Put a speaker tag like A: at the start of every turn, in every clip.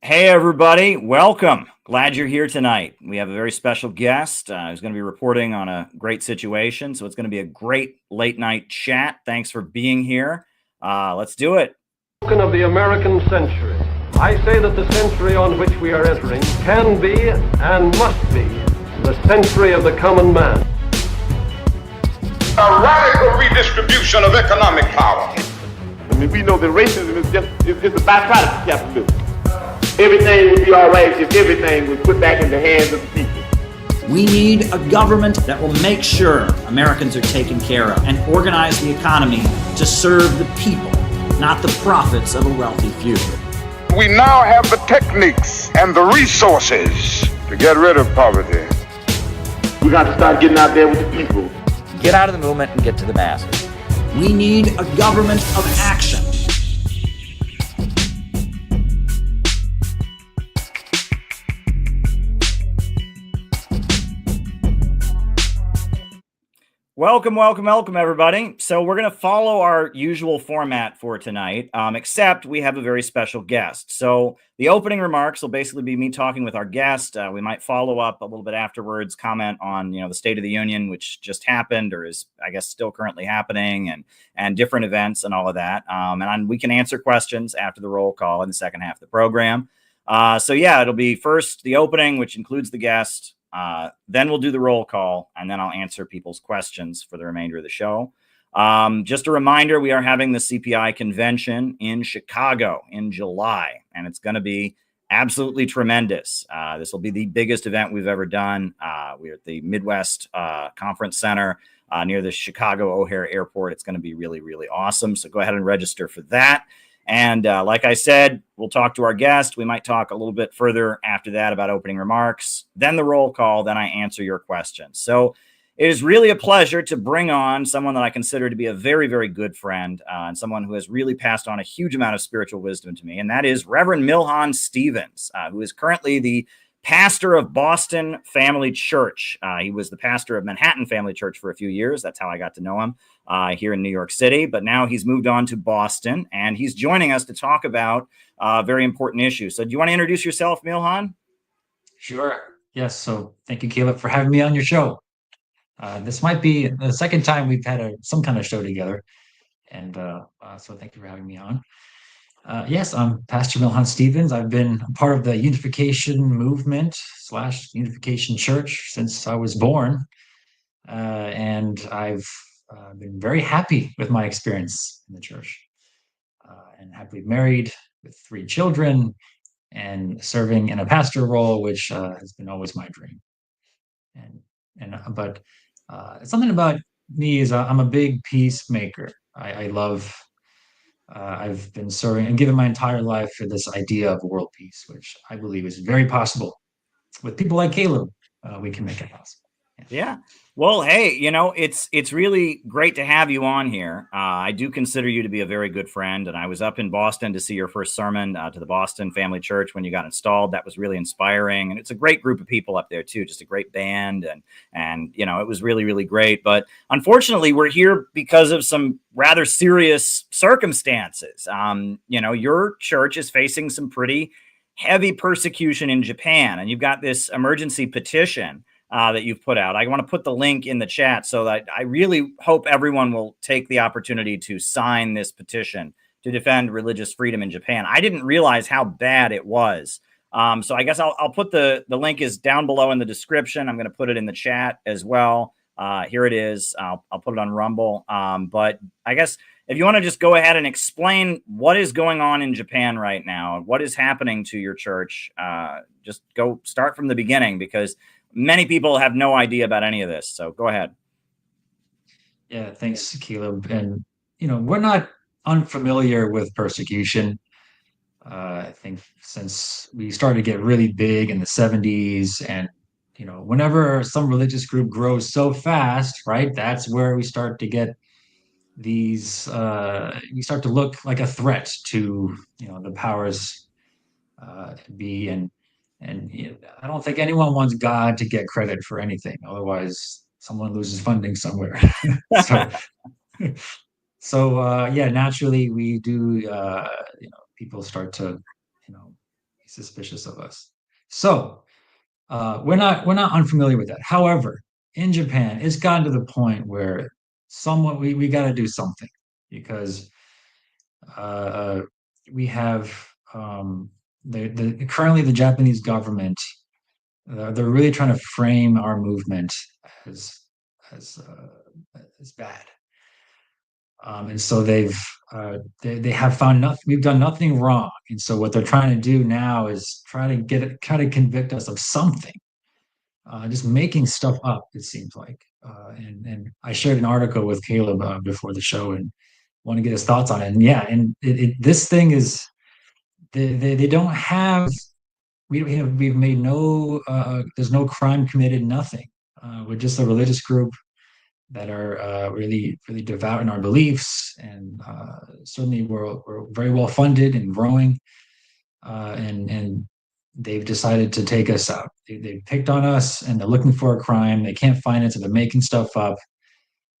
A: Hey, everybody. Welcome. Glad you're here tonight. We have a very special guest who's going to be reporting on a great situation. So it's going to be a great late night chat. Thanks for being here. Let's do it.
B: Of the American century. I say that the century on which we are entering can be and must be the century of the common man.
C: A radical redistribution of economic power.
D: I mean, we know that racism is just a byproduct of capitalism. Everything would be all right if everything was put back in the hands of the people.
E: We need a government that will make sure Americans are taken care of and organize the economy to serve the people, not the profits of a wealthy few.
C: We now have the techniques and the resources to get rid of poverty.
D: We got to start getting out there with the people.
F: Get out of the movement and get to the masses.
E: We need a government of action.
A: Welcome, everybody. So we're going to follow our usual format for tonight, except we have a very special guest. So the opening remarks will basically be me talking with our guest. We might follow up a little bit afterwards, comment on, the State of the Union, which just happened or is, I guess, still currently happening, and different events and all of that. And we can answer questions after the roll call in the second half of the program. It'll be first the opening, which includes the guest. Then we'll do the roll call, and then I'll answer people's questions for the remainder of the show. Just a reminder, we are having the CPI convention in Chicago in July, and it's going to be absolutely tremendous. This will be the biggest event we've ever done. We're at the Midwest Conference Center near the Chicago O'Hare Airport. It's going to be really, really awesome. So go ahead and register for that. And like I said, we'll talk to our guest. We might talk a little bit further after that about opening remarks, then the roll call, then I answer your questions. So it is really a pleasure to bring on someone that I consider to be a very, very good friend and someone who has really passed on a huge amount of spiritual wisdom to me. And that is Reverend Milhan Stevens, who is currently the pastor of Boston Family Church. He was the pastor of Manhattan Family Church for a few years. That's how I got to know him here in New York City. But now he's moved on to Boston, and he's joining us to talk about very important issues. So do you want to introduce yourself, Milhan?
G: Sure. Yes. So thank you, Caleb, for having me on your show. This might be the second time we've had some kind of show together. And so thank you for having me on. Yes, I'm Pastor Milhan Stevens. I've been a part of the Unification Movement / Unification Church since I was born. And I've been very happy with my experience in the church. And happily married with 3 children and serving in a pastor role, which has been always my dream. But something about me is I'm a big peacemaker. I love I've been serving and given my entire life for this idea of world peace, which I believe is very possible. With people like Caleb, we can make it possible.
A: Yeah. Well, hey, it's really great to have you on here. I do consider you to be a very good friend, and I was up in Boston to see your first sermon to the Boston Family Church when you got installed. That was really inspiring, and it's a great group of people up there too. Just a great band, and it was really, really great. But unfortunately, we're here because of some rather serious circumstances. Your church is facing some pretty heavy persecution in Japan, and you've got this emergency petition that you've put out. I want to put the link in the chat so that I really hope everyone will take the opportunity to sign this petition to defend religious freedom in Japan. I didn't realize how bad it was. So I guess I'll put the link is down below in the description. I'm going to put it in the chat as well. Here it is. I'll put it on Rumble. But I guess if you want to just go ahead and explain what is going on in Japan right now, what is happening to your church, just go start from the beginning, because many people have no idea about any of this. So go ahead.
G: Yeah, thanks, Caleb. And, we're not unfamiliar with persecution. I think since we started to get really big in the 70s, and, whenever some religious group grows so fast, right, that's where we start to get these, we start to look like a threat to, the powers be. And I don't think anyone wants God to get credit for anything. Otherwise, someone loses funding somewhere. So naturally, we do. People start to, suspicious of us. So we're not unfamiliar with that. However, in Japan, it's gotten to the point where somewhat we got to do something because we have currently the Japanese government. They're really trying to frame our movement as as bad. And so they have found nothing. We've done nothing wrong, and so what they're trying to do now is try to convict us of something, just making stuff up. It seems like, and I shared an article with Caleb before the show, and want to get his thoughts on it. And yeah, and this thing is they don't have. We've made no. There's no crime committed. Nothing. We're just a religious group that are really devout in our beliefs, and certainly we're very well funded and growing, and they've decided to take us out. They picked on us, and they're looking for a crime. They can't find it, so they're making stuff up,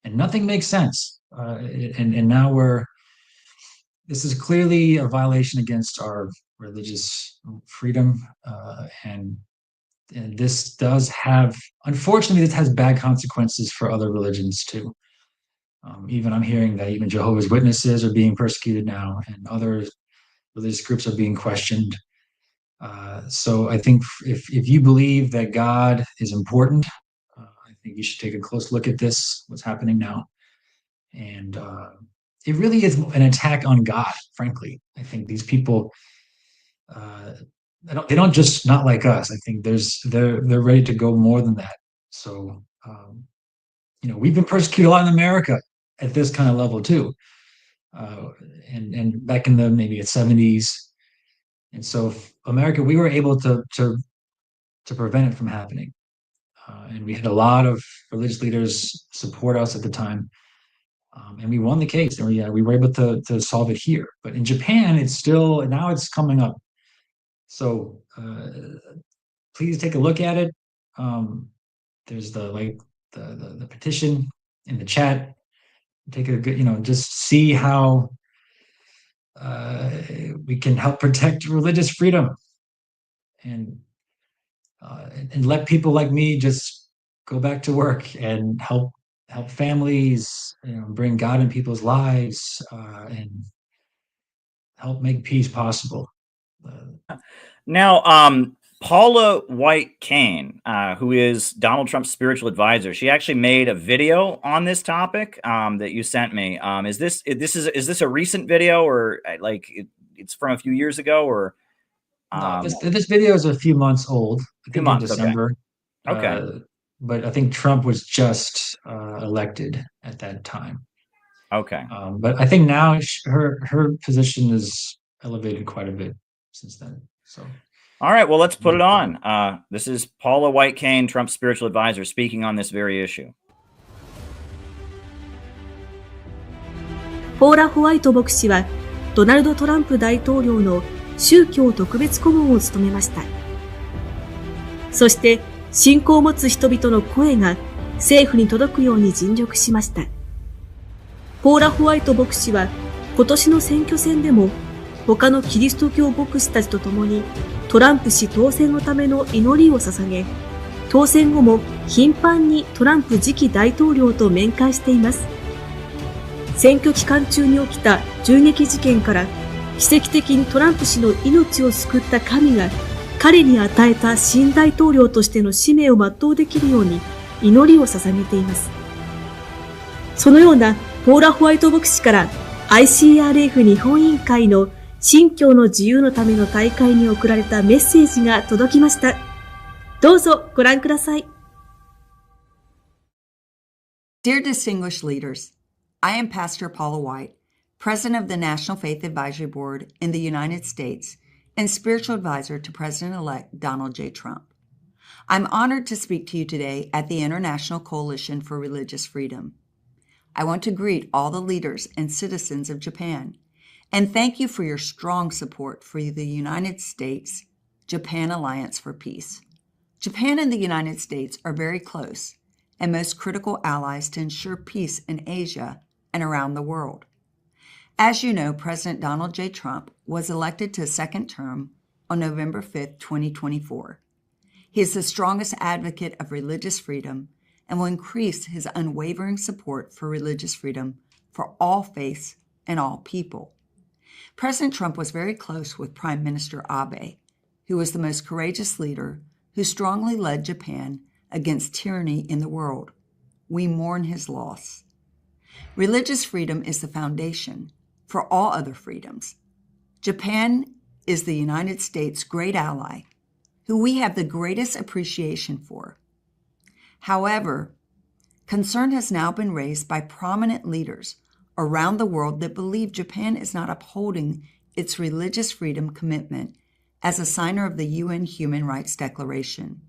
G: and nothing makes sense. And now this is clearly a violation against our religious freedom, and this does have, unfortunately, this has bad consequences for other religions too. Even I'm hearing that even Jehovah's Witnesses are being persecuted now, and other religious groups are being questioned. So I think if you believe that God is important, I think you should take a close look at what's happening now. And it really is an attack on God, frankly. I think these people, they don't just not like us. I think they're ready to go more than that. So we've been persecuted a lot in America at this kind of level too, and back in the maybe 70s. And so America, we were able to prevent it from happening, and we had a lot of religious leaders support us at the time, and we won the case, and we were able to solve it here. But in Japan, now it's coming up. So please take a look at it. There's the petition in the chat. Take a good, just see how we can help protect religious freedom, and let people like me just go back to work and help families, bring God in people's lives, and help make peace possible.
A: Now, Paula White-Cain, who is Donald Trump's spiritual advisor, she actually made a video on this topic that you sent me. Is this a recent video, or it's from a few years ago, or?
G: No, this video is a few months old. I think in December.
A: Okay.
G: But I think Trump was just elected at that time.
A: Okay.
G: But I think now her position is elevated quite a bit since then. So.
A: All right, well, let's put it on. This is Paula White-Cain, Trump's spiritual advisor, speaking on this very issue.
H: ポーラ・ホワイト牧師はドナルド・トランプ大統領の宗教特別顧問を務めました。そして信仰を持つ人々の声が政府に届くように尽力しました。ポーラ・ホワイト牧師は今年の選挙戦でも他のキリスト教牧師たちと共にトランプ氏当選のための祈りを捧げ、当選後も頻繁にトランプ次期大統領と面会しています。選挙期間中に起きた銃撃事件から奇跡的にトランプ氏の命を救った神が彼に与えた新大統領としての使命を全うできるように祈りを捧げています。そのようなポーラ・ホワイト牧師から ICRF 日本委員会の信教の自由のための大会に送られたメッセージが届きました。どうぞご覧ください。
I: Dear distinguished leaders, I am Pastor Paula White, President of the National Faith Advisory Board in the United States and spiritual advisor to President-elect Donald J. Trump. I'm honored to speak to you today at the International Coalition for Religious Freedom. I want to greet all the leaders and citizens of Japan and thank you for your strong support for the United States-Japan Alliance for Peace. Japan and the United States are very close and most critical allies to ensure peace in Asia and around the world. As you know, President Donald J. Trump was elected to a second term on November 5, 2024. He is the strongest advocate of religious freedom and will increase his unwavering support for religious freedom for all faiths and all people. President Trump was very close with Prime Minister Abe, who was the most courageous leader who strongly led Japan against tyranny in the world. We mourn his loss. Religious freedom is the foundation for all other freedoms. Japan is the United States' great ally, who we have the greatest appreciation for. However, concern has now been raised by prominent leaders around the world that believe Japan is not upholding its religious freedom commitment as a signer of the UN Human Rights Declaration.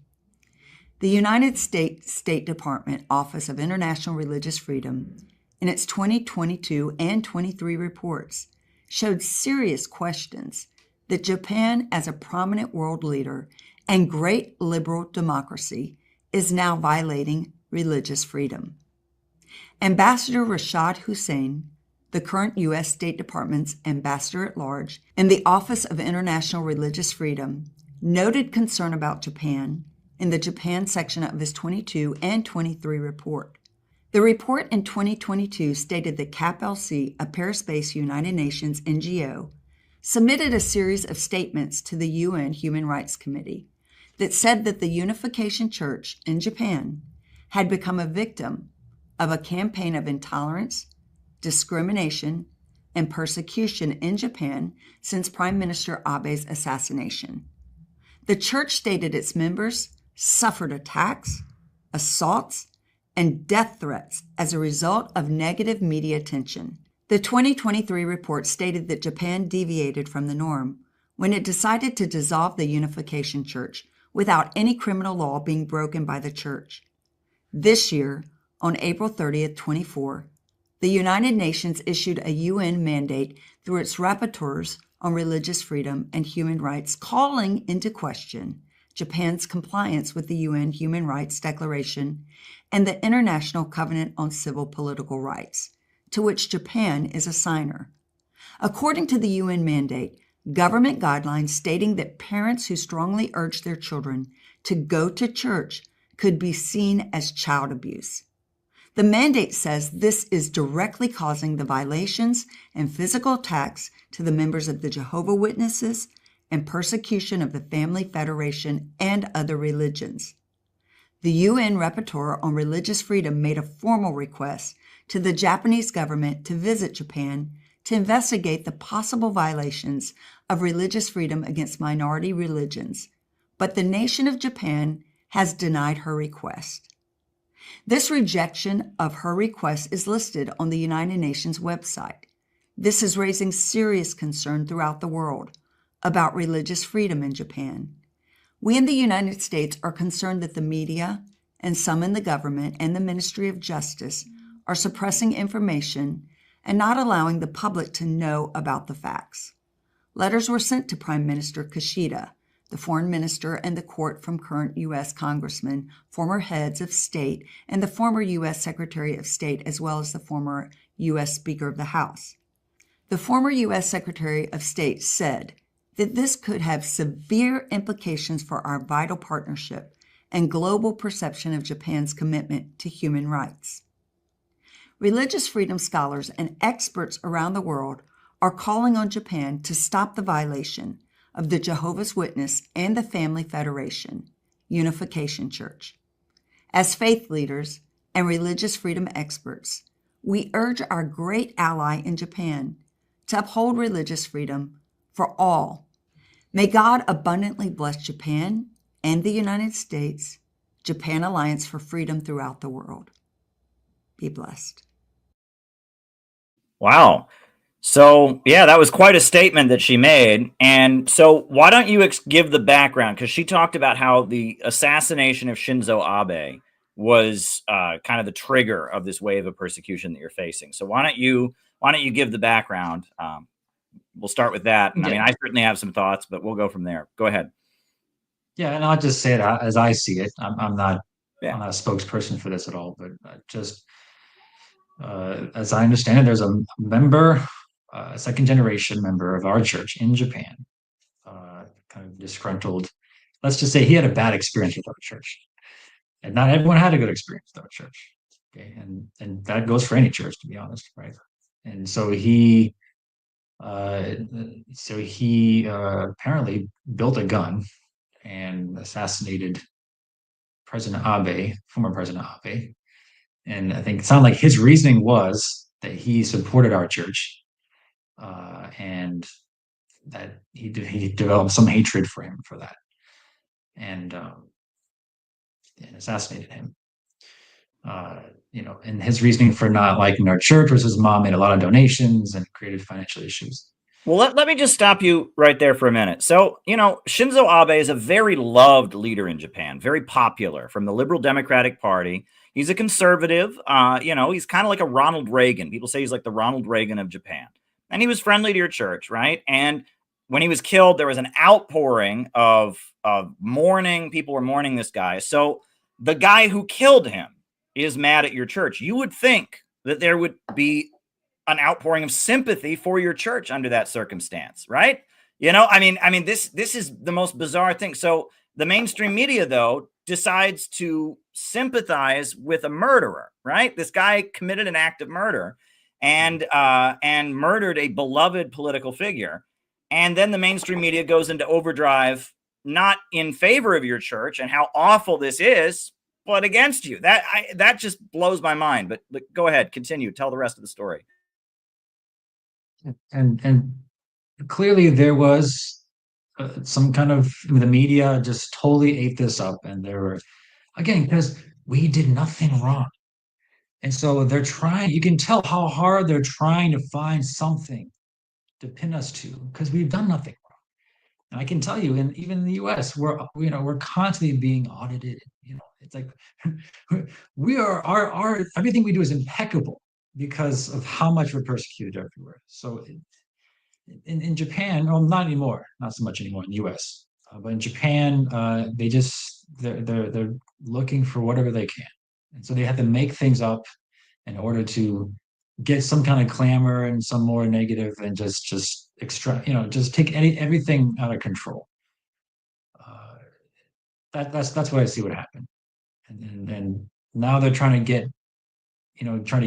I: The United States State Department Office of International Religious Freedom, in its 2022 and 23 reports, showed serious questions that Japan, as a prominent world leader and great liberal democracy, is now violating religious freedom. Ambassador Rashad Hussain, the current U.S. State Department's ambassador at large in the Office of International Religious Freedom, noted concern about Japan in the Japan section of his 22 and 23 report. The report in 2022 stated that CAP-LC, a Paris-based United Nations NGO, submitted a series of statements to the UN Human Rights Committee that said that the Unification Church in Japan had become a victim of a campaign of intolerance, discrimination, and persecution in Japan since Prime Minister Abe's assassination. The church stated its members suffered attacks, assaults, and death threats as a result of negative media attention. The 2023 report stated that Japan deviated from the norm when it decided to dissolve the Unification Church without any criminal law being broken by the church. This year, on April 30th, 24, the United Nations issued a UN mandate through its rapporteurs on religious freedom and human rights, calling into question Japan's compliance with the UN Human Rights Declaration and the International Covenant on Civil Political Rights, to which Japan is a signer. According to the UN mandate, government guidelines stating that parents who strongly urge their children to go to church could be seen as child abuse. The mandate says this is directly causing the violations and physical attacks to the members of the Jehovah's Witnesses and persecution of the Family Federation and other religions. The UN Rapporteur on Religious Freedom made a formal request to the Japanese government to visit Japan to investigate the possible violations of religious freedom against minority religions, but the nation of Japan has denied her request. This rejection of her request is listed on the United Nations website. This is raising serious concern throughout the world about religious freedom in Japan. We in the United States are concerned that the media and some in the government and the Ministry of Justice are suppressing information and not allowing the public to know about the facts. Letters were sent to Prime Minister Kishida, the foreign minister, and the court from current U.S. congressmen, former heads of state, and the former U.S. Secretary of State, as well as the former U.S. Speaker of the House. The former U.S. Secretary of State said that this could have severe implications for our vital partnership and global perception of Japan's commitment to human rights. Religious freedom scholars and experts around the world are calling on Japan to stop the violation of the Jehovah's Witness and the Family Federation, Unification Church. As faith leaders and religious freedom experts, we urge our great ally in Japan to uphold religious freedom for all. May God abundantly bless Japan and the United States, Japan Alliance for Freedom throughout the world. Be blessed.
A: Wow. So, yeah, that was quite a statement that she made. And so why don't you give the background? Because she talked about how the assassination of Shinzo Abe was kind of the trigger of this wave of persecution that you're facing. So why don't you give the background? We'll start with that. And I mean, I certainly have some thoughts, but we'll go from there. Go ahead.
G: Yeah, and I'll just say it as I see it. I'm not a spokesperson for this at all, but just as I understand it, there's a member, a second generation member of our church in Japan, kind of disgruntled. Let's just say he had a bad experience with our church, and not everyone had a good experience with our church. Okay, and that goes for any church, to be honest, right? And so he apparently built a gun and assassinated President Abe, former President Abe. And I think it sounded like his reasoning was that he supported our church, and that he developed some hatred for him for that, and assassinated him. And his reasoning for not liking our church was his mom made a lot of donations and created financial issues.
A: Well, let me just stop you right there for a minute. So, Shinzo Abe is a very loved leader in Japan, very popular from the Liberal Democratic Party. He's a conservative. He's kind of like a Ronald Reagan. People say he's like the Ronald Reagan of Japan. And he was friendly to your church, right? And when he was killed, there was an outpouring of mourning. People were mourning this guy. So the guy who killed him is mad at your church. You would think that there would be an outpouring of sympathy for your church under that circumstance, right? This is the most bizarre thing. So the mainstream media, though, decides to sympathize with a murderer, right? This guy committed an act of murder and murdered a beloved political figure. And then the mainstream media goes into overdrive, not in favor of your church and how awful this is, but against you. That just blows my mind. But go ahead, continue, tell the rest of the story.
G: And clearly there was some kind of, the media just totally ate this up, and there were, again, because we did nothing wrong. And so they're trying, you can tell how hard they're trying to find something to pin us to, because we've done nothing wrong. And I can tell you, even in the US, we're constantly being audited. It's like we are our everything we do is impeccable because of how much we're persecuted everywhere. So in Japan, well, not anymore, not so much anymore in the US, but in Japan, they're looking for whatever they can. And so they have to make things up in order to get some kind of clamor and some more negative, and just take everything out of control. That's what I see what happened. And now they're trying to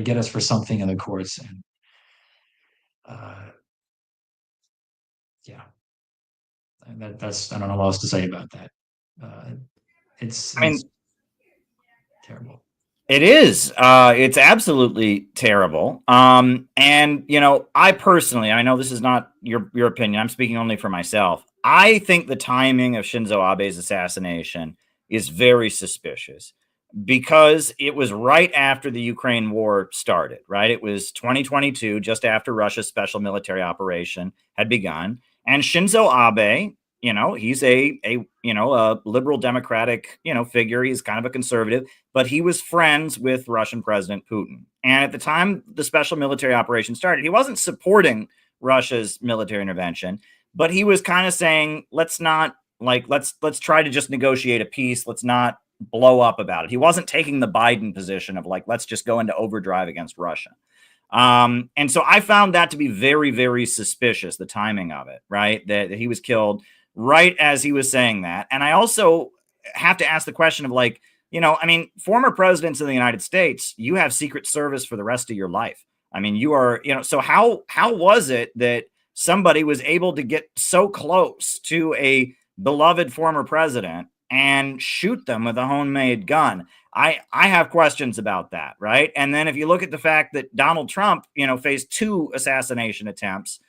G: get us for something in the courts, and and that's, I don't know what else to say about that. It's terrible.
A: It is. It's absolutely terrible. And I personally, I know this is not your opinion, I'm speaking only for myself. I think the timing of Shinzo Abe's assassination is very suspicious, because it was right after the Ukraine war started, right? It was 2022, just after Russia's special military operation had begun. And Shinzo Abe, he's a liberal democratic, figure. He's kind of a conservative, but he was friends with Russian President Putin. And at the time the special military operation started, he wasn't supporting Russia's military intervention, but he was kind of saying, let's try to just negotiate a peace. Let's not blow up about it. He wasn't taking the Biden position of let's just go into overdrive against Russia. And so I found that to be very, very suspicious, the timing of it, right? That he was killed right as he was saying that. And I also have to ask the question of former presidents of the United States, you have Secret Service for the rest of your life. You are, so how was it that somebody was able to get so close to a beloved former president and shoot them with a homemade gun? I have questions about that, right? And then if you look at the fact that Donald Trump, faced 2 assassination attempts,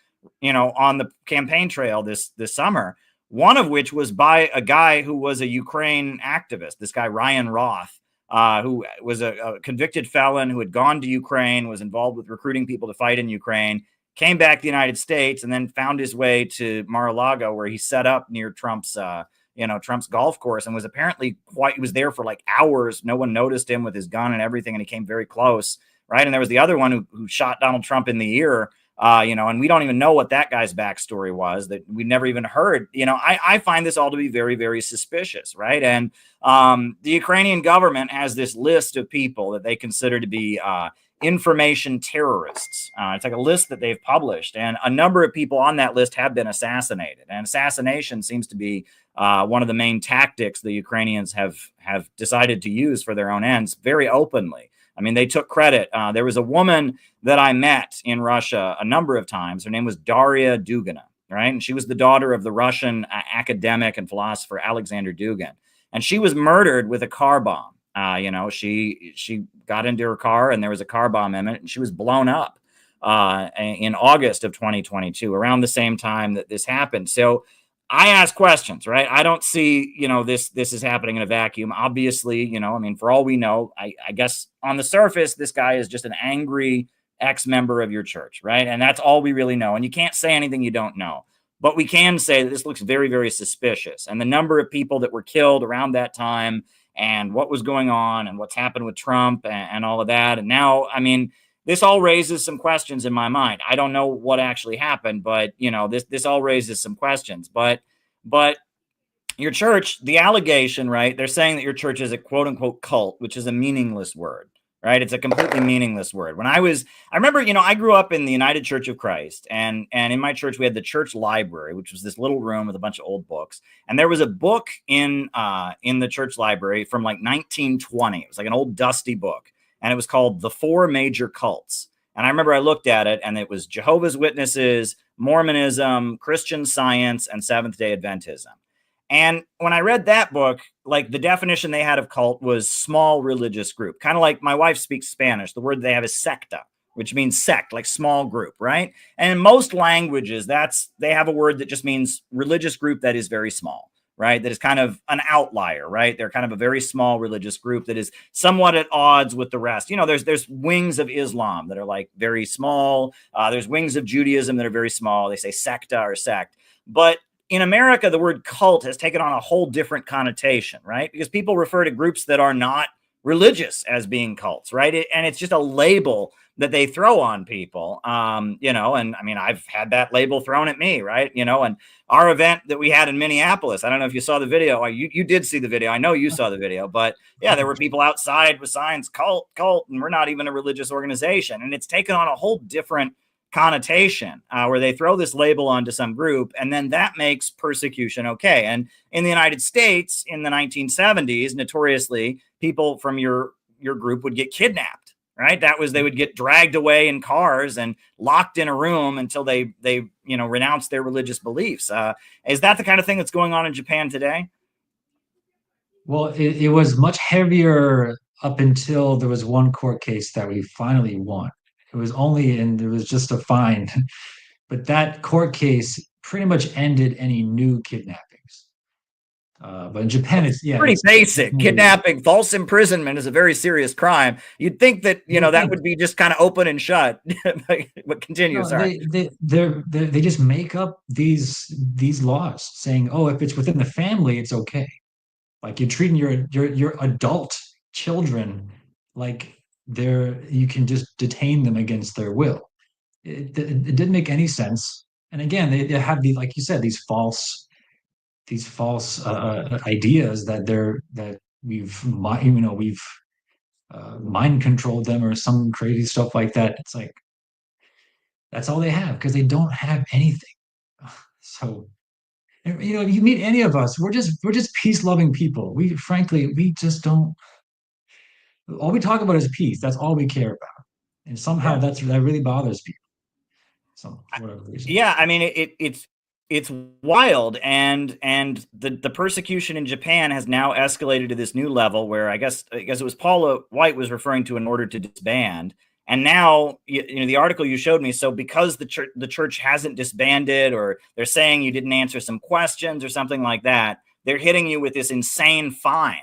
A: on the campaign trail this summer, one of which was by a guy who was a Ukraine activist, this guy Ryan Roth, who was a convicted felon who had gone to Ukraine, was involved with recruiting people to fight in Ukraine, came back to the United States, and then found his way to Mar-a-Lago, where he set up near Trump's golf course, and was apparently he was there for hours. No one noticed him with his gun and everything, and he came very close, right? And there was the other one who shot Donald Trump in the ear, and we don't even know what that guy's backstory was, that we never even heard. I find this all to be very, very suspicious, right? And the Ukrainian government has this list of people that they consider to be information terrorists. It's like a list that they've published, and a number of people on that list have been assassinated. And assassination seems to be one of the main tactics the Ukrainians have decided to use for their own ends very openly. I mean, they took credit. There was a woman that I met in Russia a number of times. Her name was Daria Dugina, right? And she was the daughter of the Russian academic and philosopher Alexander Dugin. And she was murdered with a car bomb. She got into her car and there was a car bomb in it, and she was blown up in August of 2022, around the same time that this happened. So I ask questions, right? I don't see, this is happening in a vacuum. Obviously, I mean, for all we know, I guess on the surface, this guy is just an angry ex-member of your church, right? And that's all we really know. And you can't say anything you don't know. But we can say that this looks very, very suspicious. And the number of people that were killed around that time and what was going on and what's happened with Trump and all of that. And now, I mean, this all raises some questions in my mind. I don't know what actually happened, but this all raises some questions. But your church, the allegation, right? They're saying that your church is a quote unquote cult, which is a meaningless word, right? It's a completely meaningless word. I remember, I grew up in the United Church of Christ, and in my church we had the church library, which was this little room with a bunch of old books. And there was a book in the church library from like 1920. It was like an old dusty book. And it was called The Four Major Cults. And I remember I looked at it, and it was Jehovah's Witnesses, Mormonism, Christian Science, and Seventh-day Adventism. And when I read that book, like the definition they had of cult was small religious group. Kind of like my wife speaks Spanish. The word they have is secta, which means sect, like small group, right? And in most languages, they have a word that just means religious group that is very small, right? That is kind of an outlier, right? They're kind of a very small religious group that is somewhat at odds with the rest. There's wings of Islam that are like very small. There's wings of Judaism that are very small. They say secta or sect. But in America, the word cult has taken on a whole different connotation, right? Because people refer to groups that are not religious as being cults, right? And it's just a label that they throw on people, and I mean, I've had that label thrown at me, right? And our event that we had in Minneapolis, I don't know if you saw the video. You did see the video. I know you saw the video, but yeah, there were people outside with signs, cult, and we're not even a religious organization. And it's taken on a whole different connotation where they throw this label onto some group, and then that makes persecution okay. And in the United States in the 1970s, notoriously, people from your group would get kidnapped, right? They would get dragged away in cars and locked in a room until they renounced their religious beliefs. Is that the kind of thing that's going on in Japan today?
G: Well, it was much heavier up until there was one court case that we finally won. It was there was just a fine, but that court case pretty much ended any new kidnappings. But in Japan, it's
A: pretty basic. Kidnapping, false imprisonment is a very serious crime. You'd think that that would be just kind of open and shut. But continue. Sorry,
G: they just make up these laws saying, oh, if it's within the family, it's okay. Like you're treating your adult children like you can just detain them against their will. It didn't make any sense. And again, they have these, like you said, these false ideas that we've mind controlled them or some crazy stuff like that. It's like that's all they have because they don't have anything. So you meet any of us, we're just peace-loving people. We just don't. All we talk about is peace. That's all we care about, and somehow that really bothers people. So for whatever reason.
A: Yeah, I mean it's wild, and the persecution in Japan has now escalated to this new level where I guess it was Paula White was referring to an order to disband, and now the article you showed me. So because the church hasn't disbanded, or they're saying you didn't answer some questions or something like that, they're hitting you with this insane fine.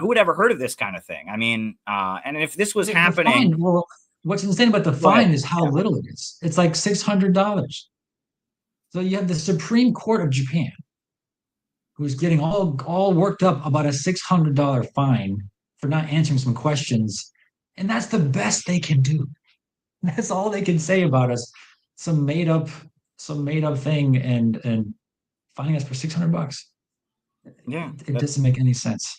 A: Who would ever heard of this kind of thing? I mean, and if this was happening,
G: well, what's insane about the fine is how little it is. It's like $600. So you have the Supreme Court of Japan, who's getting all worked up about a $600 fine for not answering some questions, and that's the best they can do. That's all they can say about us. Some made up thing, and fining us for $600.
A: Yeah,
G: it doesn't make any sense.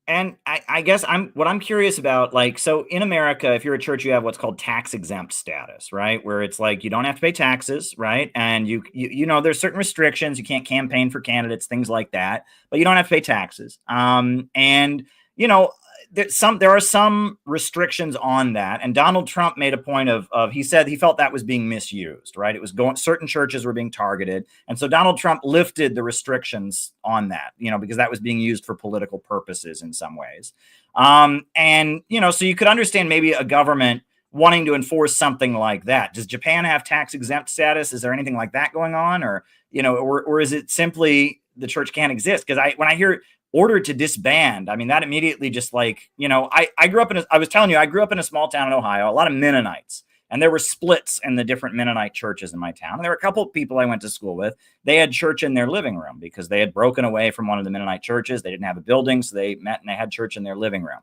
A: And I guess what I'm curious about, like, so in America, if you're a church, you have what's called tax exempt status, right? Where it's like you don't have to pay taxes, right? And you know, there's certain restrictions. You can't campaign for candidates, things like that, but you don't have to pay taxes. And you know, there are some restrictions on that. And Donald Trump made a point of he said he felt that was being misused, right? It was going, certain churches were being targeted. And so Donald Trump lifted the restrictions on that, you know, because that was being used for political purposes in some ways. And, you know, so you could understand maybe a government wanting to enforce something like that. Does Japan have tax exempt status? Is there anything like that going on? Or, you know, or is it simply the church can't exist? Because when I hear ordered to disband, I mean, that immediately just like, you know, I grew up I was telling you, I grew up in a small town in Ohio, a lot of Mennonites, and there were splits in the different Mennonite churches in my town. And there were a couple of people I went to school with. They had church in their living room because they had broken away from one of the Mennonite churches. They didn't have a building, so they met and they had church in their living room.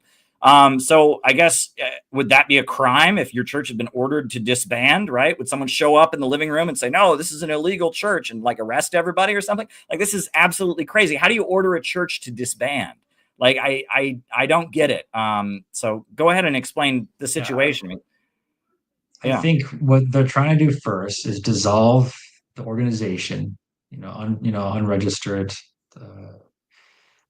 A: So I guess, would that be a crime if your church had been ordered to disband, right? Would someone show up in the living room and say, no, this is an illegal church, and like arrest everybody or something? Like, this is absolutely crazy. How do you order a church to disband? Like, I don't get it. So go ahead and explain the situation.
G: I think what they're trying to do first is dissolve the organization, unregister it.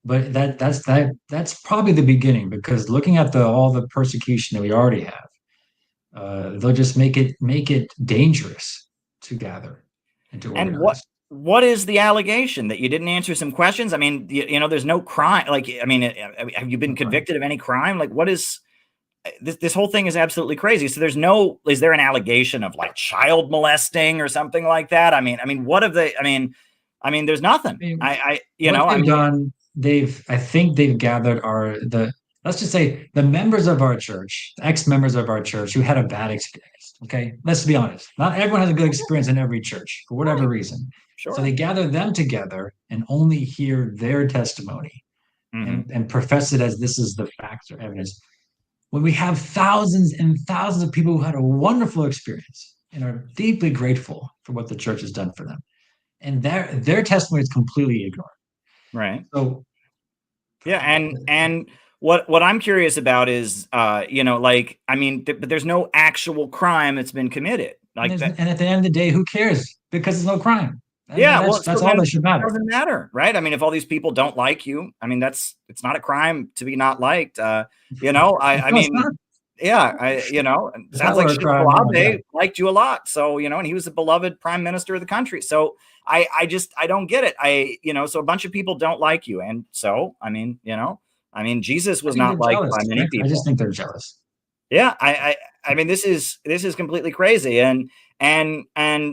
G: But that's probably the beginning, because looking at all the persecution that we already have, they'll just make it dangerous to gather and to organize.
A: And what is the allegation? That you didn't answer some questions? I mean, you know, there's no crime. Like, I mean, have you been convicted of any crime? Like, what is this whole thing is absolutely crazy. So is there an allegation of like child molesting or something like that? I mean, what have they? I mean, there's nothing.
G: I think they've gathered let's just say the members of our church, ex-members of our church who had a bad experience. Okay, let's be honest. Not everyone has a good experience in every church for whatever reason.
A: Sure.
G: So they gather them together and only hear their testimony and profess it as this is the facts or evidence. When we have thousands and thousands of people who had a wonderful experience and are deeply grateful for what the church has done for them, and their testimony is completely ignored.
A: Right.
G: So,
A: yeah, and what I'm curious about is, you know, like, I mean, but there's no actual crime that's been committed. Like,
G: and at the end of the day, who cares? Because there's no crime.
A: Yeah,
G: that's all that should matter.
A: It doesn't matter, right? I mean, if all these people don't like you, I mean, it's not a crime to be not liked. You know, I mean, yeah, you know, it sounds like Schwab liked you a lot. So, you know, and he was a beloved prime minister of the country. So I don't get it. You know, so a bunch of people don't like you. And so, I mean, you know, Jesus was not liked by many people.
G: I just think they're jealous.
A: Yeah, I mean, this is completely crazy. And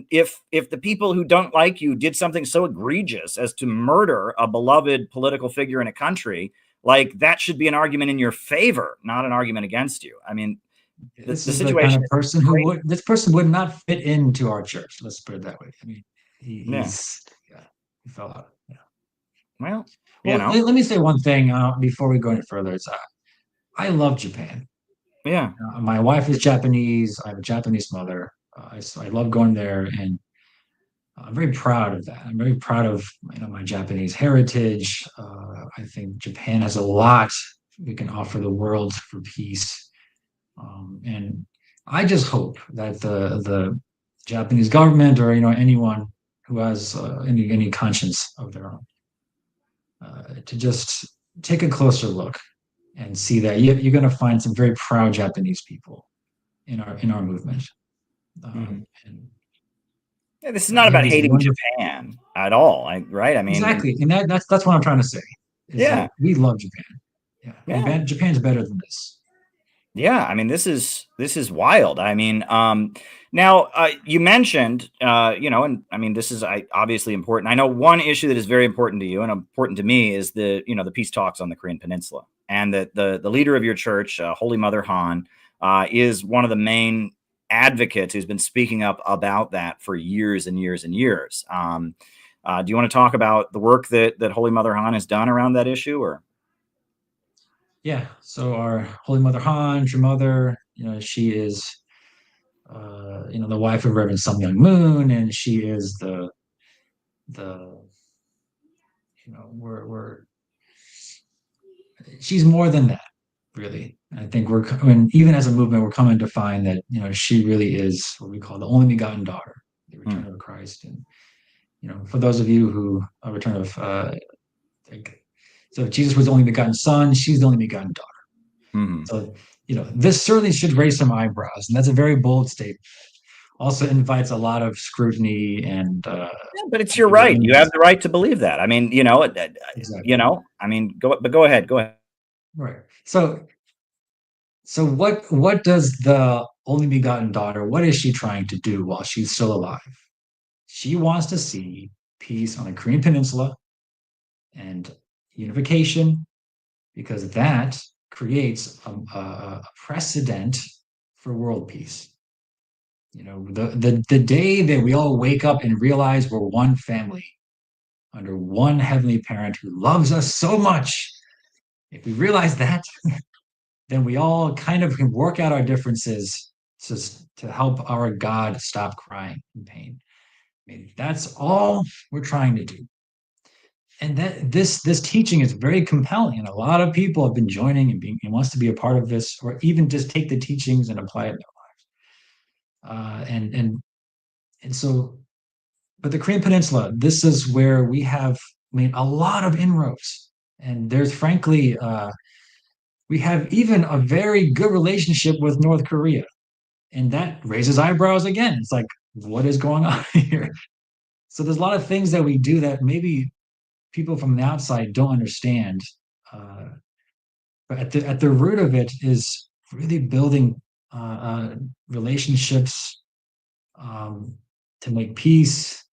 A: if the people who don't like you did something so egregious as to murder a beloved political figure in a country, like, that should be an argument in your favor, not an argument againty you. I mean, the situation.
G: The kind of person this person would not fit into our church. Let's put it that way. I mean, he fell out. Yeah.
A: Well,
G: let me say one thing before we go any further. I love Japan.
A: Yeah.
G: My wife is Japanese. I have a Japanese mother. So I love going there, and I'm very proud of that. I'm very proud of my Japanese heritage. I think Japan has a lot we can offer the world for peace, and I just hope that the Japanese government, or anyone who has any conscience of their own, to just take a closer look and see that you're going to find some very proud Japanese people in our movement.
A: Yeah, this is not about hating Japan at all, right? I mean,
G: exactly, and that's what I'm trying to say. We love Japan. Yeah. Japan's better than this.
A: Yeah, I mean, this is wild. I mean, now you mentioned, and I mean, this is obviously important. I know one issue that is very important to you and important to me is the peace talks on the Korean Peninsula, and that the leader of your church, Holy Mother Han, is one of the main advocates who's been speaking up about that for years and years and years. Do you want to talk about the work that Holy Mother Han has done around that issue, or?
G: Yeah. So our Holy Mother Han, your mother, she is, the wife of Reverend Sun Myung Moon, and she is we're she's more than that, really. I think even as a movement, we're coming to find that, she really is what we call the only begotten daughter, the return of Christ. And, for those of you who a return of, so if Jesus was the only begotten son, she's the only begotten daughter. So, this certainly should raise some eyebrows, and that's a very bold statement. Also invites a lot of scrutiny and.
A: Yeah, but it's your right. You have the right to believe that. I mean,
G: Exactly.
A: I mean, go ahead. Go ahead.
G: Right. So what does the only begotten daughter, what is she trying to do while she's still alive? She wants to see peace on the Korean Peninsula and unification, because that creates a precedent for world peace. The day that we all wake up and realize we're one family under one heavenly parent who loves us so much, if we realize that, then we all kind of can work out our differences to help our God stop crying in pain. I mean, that's all we're trying to do. And that this teaching is very compelling, and a lot of people have been joining and wants to be a part of this, or even just take the teachings and apply it in their lives. And so, but the Korean Peninsula, this is where we have made a lot of inroads, and there's frankly. We have even a very good relationship with North Korea. And that raises eyebrows again. It's like, what is going on here? So there's a lot of things that we do that maybe people from the outside don't understand. But at the root of it is really building relationships to make peace.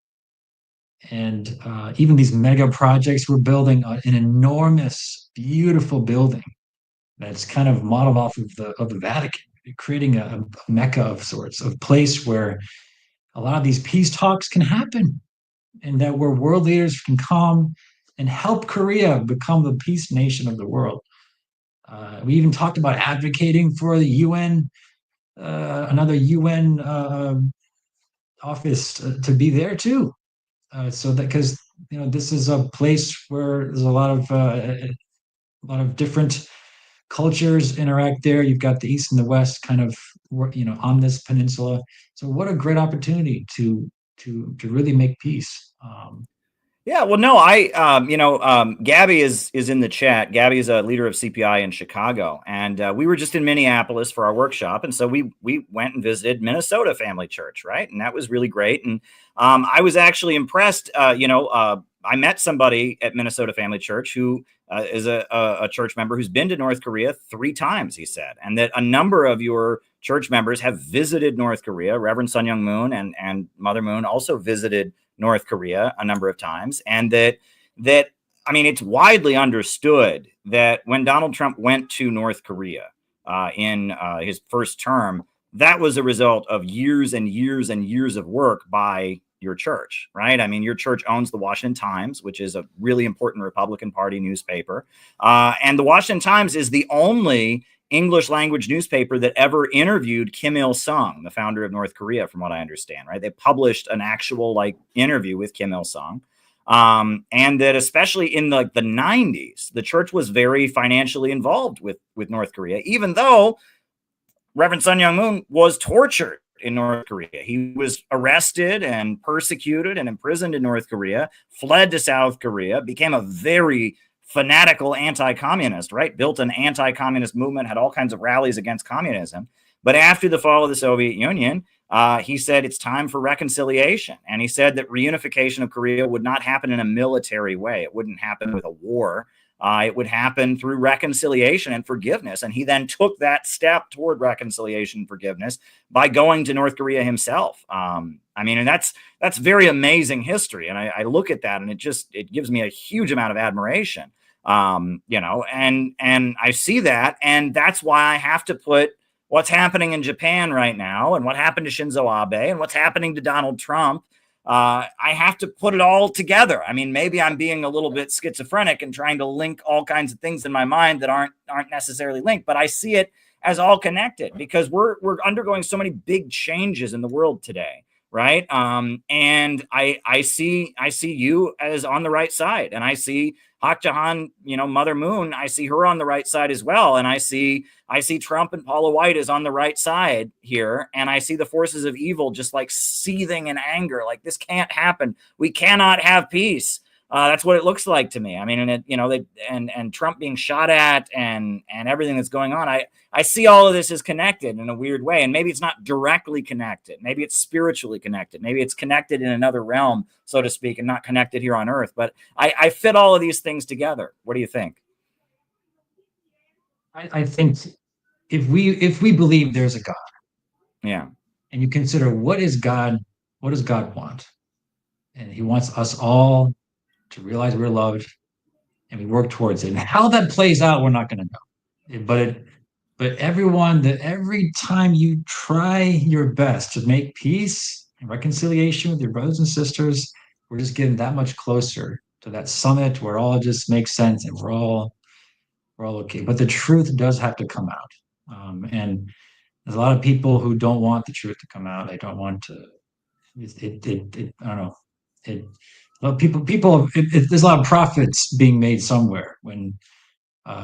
G: And even these mega projects, we're building an enormous, beautiful building that's kind of modeled off of the Vatican, creating a mecca of sorts, a place where a lot of these peace talks can happen, and that where world leaders can come and help Korea become the peace nation of the world. We even talked about advocating for the UN, another UN office to be there too, so that because this is a place where there's a lot of different cultures interact there. You've got the East and the West kind of, on this peninsula. So what a great opportunity to really make peace.
A: Yeah, well, no, Gabby is in the chat. Gabby is a leader of CPI in Chicago, and we were just in Minneapolis for our workshop, and so we went and visited Minnesota Family Church, right? And that was really great. And I was actually impressed. I met somebody at Minnesota Family Church who is a church member who's been to North Korea 3 times, he said, and that a number of your church members have visited North Korea. Reverend Sun Young Moon and Mother Moon also visited North Korea a number of times, and that I mean, it's widely understood that when Donald Trump went to North Korea in his first term, that was a result of years and years and years of work by your church, right? I mean, your church owns the Washington Times, which is a really important Republican Party newspaper. And the Washington Times is the only English language newspaper that ever interviewed Kim Il-sung, the founder of North Korea, from what I understand, right? They published an actual interview with Kim Il-sung. And that especially in the 90s, the church was very financially involved with North Korea, even though Reverend Sun Young Moon was tortured in North Korea. He was arrested and persecuted and imprisoned in North Korea, fled to South Korea, became a very fanatical anti-communist, right? Built an anti-communist movement, had all kinds of rallies against communism. But after the fall of the Soviet Union, he said it's time for reconciliation. And he said that reunification of Korea would not happen in a military way. It wouldn't happen with a war. It would happen through reconciliation and forgiveness. And he then took that step toward reconciliation and forgiveness by going to North Korea himself. I mean, and that's very amazing history. And I look at that and it gives me a huge amount of admiration, and I see that. And that's why I have to put what's happening in Japan right now and what happened to Shinzo Abe and what's happening to Donald Trump. I have to put it all together. I mean, maybe I'm being a little bit schizophrenic and trying to link all kinds of things in my mind that aren't necessarily linked, but I see it as all connected because we're undergoing so many big changes in the world today, right? And I see you as on the right side, and I see Hak Jahan, Mother Moon, I see her on the right side as well. And I see Trump and Paula White is on the right side here. And I see the forces of evil just like seething in anger. Like, this can't happen. We cannot have peace. That's what it looks like to me. I mean, and Trump being shot at and everything that's going on. I see all of this as connected in a weird way. And maybe it's not directly connected. Maybe it's spiritually connected. Maybe it's connected in another realm, so to speak, and not connected here on earth. But I fit all of these things together. What do you think?
G: I think if we believe there's a God,
A: yeah,
G: and you consider what does God want? And he wants us all to realize we're loved, and we work towards it. And how that plays out, we're not going to know. But every time you try your best to make peace and reconciliation with your brothers and sisters, we're just getting that much closer to that summit where all just makes sense and we're all okay. But the truth does have to come out. And there's a lot of people who don't want the truth to come out. They don't want to. I don't know. There's a lot of profits being made somewhere when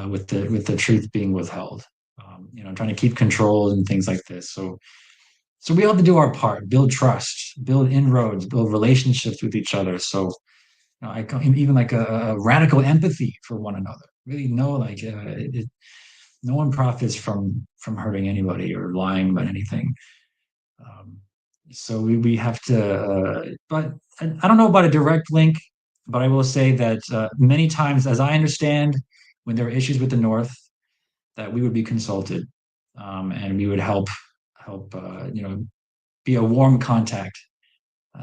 G: with the truth being withheld. Trying to keep control and things like this. So we have to do our part, build trust, build inroads, build relationships with each other. So even like a radical empathy for one another. Really know, like, no one profits from hurting anybody or lying about anything. So we have to, but I don't know about a direct link, but I will say that many times, as I understand, when there are issues with the North, that we would be consulted, and we would help, be a warm contact.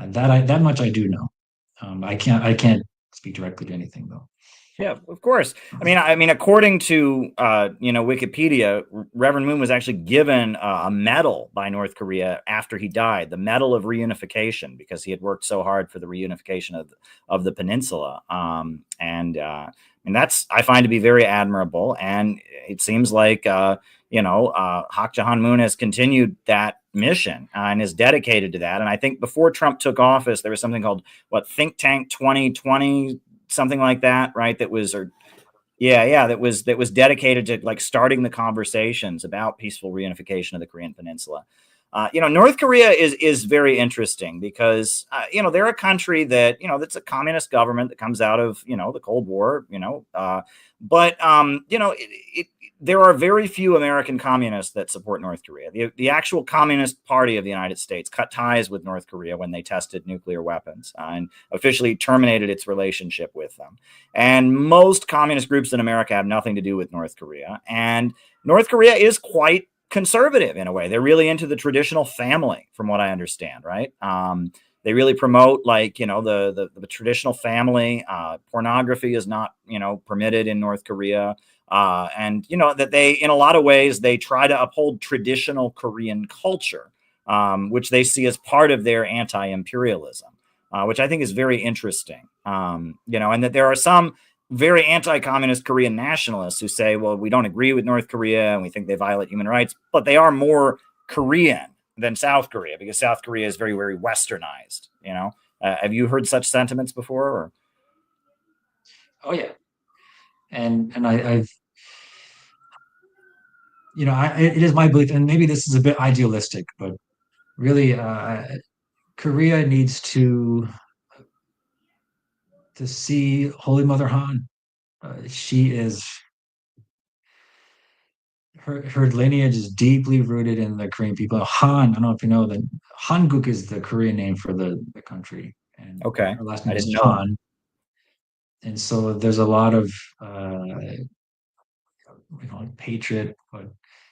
G: That much I do know. I can't speak directly to anything though.
A: Yeah, of course. I mean, according to Wikipedia, Reverend Moon was actually given a medal by North Korea after he died, the Medal of Reunification, because he had worked so hard for the reunification of the peninsula. And that's, I find, to be very admirable. And it seems like Hak Jahan Moon has continued that mission and is dedicated to that. And I think before Trump took office, there was something called Think Tank 2020. Something like that, right? That was dedicated to like starting the conversations about peaceful reunification of the Korean Peninsula. North Korea is very interesting because they're a country that that's a communist government that comes out of the Cold War. But there are very few American communists that support North Korea. The actual Communist Party of the United States cut ties with North Korea when they tested nuclear weapons and officially terminated its relationship with them. And most communist groups in America have nothing to do with North Korea. And North Korea is quite conservative in a way. They're really into the traditional family, from what I understand, right? They really promote the traditional family. Pornography is not permitted in North Korea. And that they, in a lot of ways, they try to uphold traditional Korean culture, which they see as part of their anti-imperialism, which I think is very interesting. And that there are some very anti-communist Korean nationalists who say, well, we don't agree with North Korea and we think they violate human rights, but they are more Korean than South Korea because South Korea is very, very westernized. Have you heard such sentiments before? Or?
G: Oh yeah. And I've it is my belief, and maybe this is a bit idealistic, but really, Korea needs to see Holy Mother Han. She is her lineage is deeply rooted in the Korean people. Han, I don't know if you know that Hanguk is the Korean name for the country, and
A: okay,
G: her last name is Han. And so there's a lot of patriot, but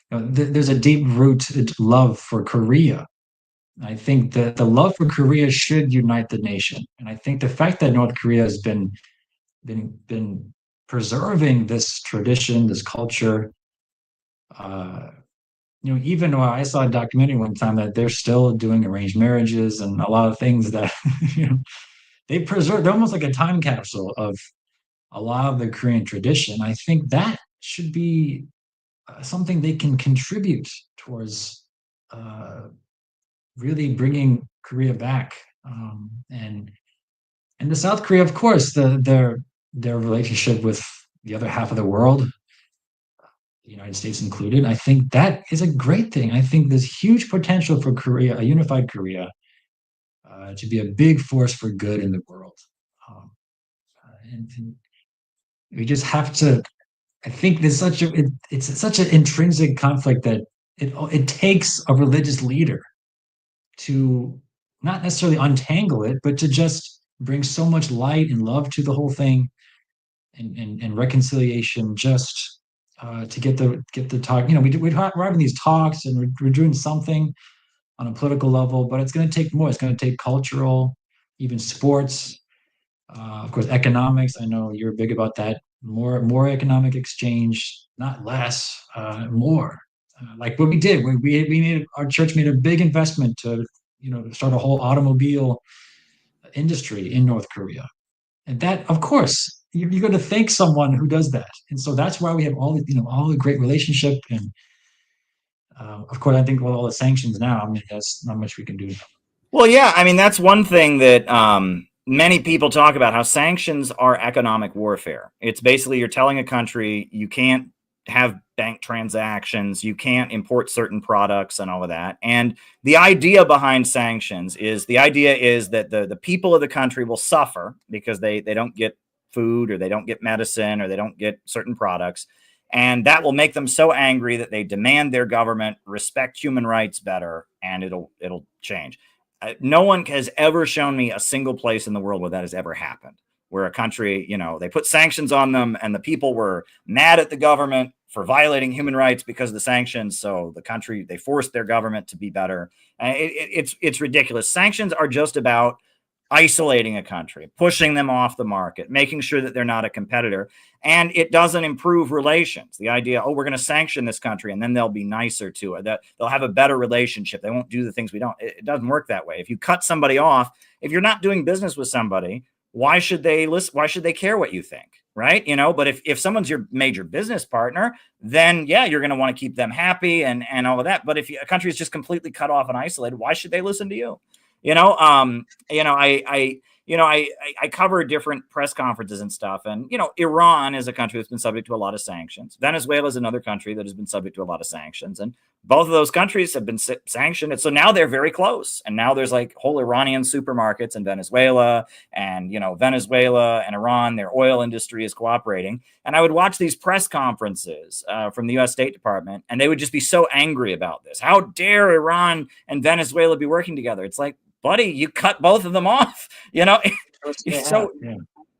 G: there's a deep-rooted love for Korea. I think that the love for Korea should unite the nation, and I think the fact that North Korea has been preserving this tradition, this culture. Even though I saw a documentary one time that they're still doing arranged marriages and a lot of things that they preserve. They're almost like a time capsule of a lot of the Korean tradition. I think that should be something they can contribute towards really bringing Korea back. And the South Korea, of course, the their relationship with the other half of the world, the United States included. I think that is a great thing. I think there's huge potential for Korea, a unified Korea, to be a big force for good in the world. And we just have to. I think there's it's such an intrinsic conflict that it takes a religious leader to not necessarily untangle it, but to just bring so much light and love to the whole thing, and reconciliation, just to get the talk. We're having these talks, and we're doing something on a political level, but it's going to take more. It's going to take cultural, even sports, of course, economics. I know you're big about that. More economic exchange, not less, more. Like what we did, our church made a big investment to start a whole automobile industry in North Korea, and that, of course, you're going to thank someone who does that, and so that's why we have all the great relationship. And of course, I think with all the sanctions now, I mean, there's not much we can do.
A: Well, yeah, I mean, that's one thing that many people talk about, how sanctions are economic warfare. It's basically you're telling a country you can't have bank transactions, you can't import certain products and all of that. And the idea behind sanctions is that the people of the country will suffer because they don't get food, or they don't get medicine, or they don't get certain products. And that will make them so angry that they demand their government respect human rights better, and it'll change. No one has ever shown me a single place in the world where that has ever happened, where a country, they put sanctions on them and the people were mad at the government for violating human rights because of the sanctions. So they forced their government to be better. It's ridiculous. Sanctions are just about isolating a country, pushing them off the market, making sure that they're not a competitor. And it doesn't improve relations. The idea, we're going to sanction this country and then they'll be nicer to it, that they'll have a better relationship, they won't do the things we don't. It doesn't work that way. If you cut somebody off, if you're not doing business with somebody, why should they listen? Why should they care what you think? Right? But if someone's your major business partner, then yeah, you're going to want to keep them happy and all of that. But if a country is just completely cut off and isolated, why should they listen to you? I cover different press conferences and stuff. And, Iran is a country that's been subject to a lot of sanctions. Venezuela is another country that has been subject to a lot of sanctions. And both of those countries have been sanctioned. And so now they're very close. And now there's like whole Iranian supermarkets in Venezuela, and, Venezuela and Iran, their oil industry is cooperating. And I would watch these press conferences from the U.S. State Department, and they would just be so angry about this. How dare Iran and Venezuela be working together? It's like, buddy, you cut both of them off, So,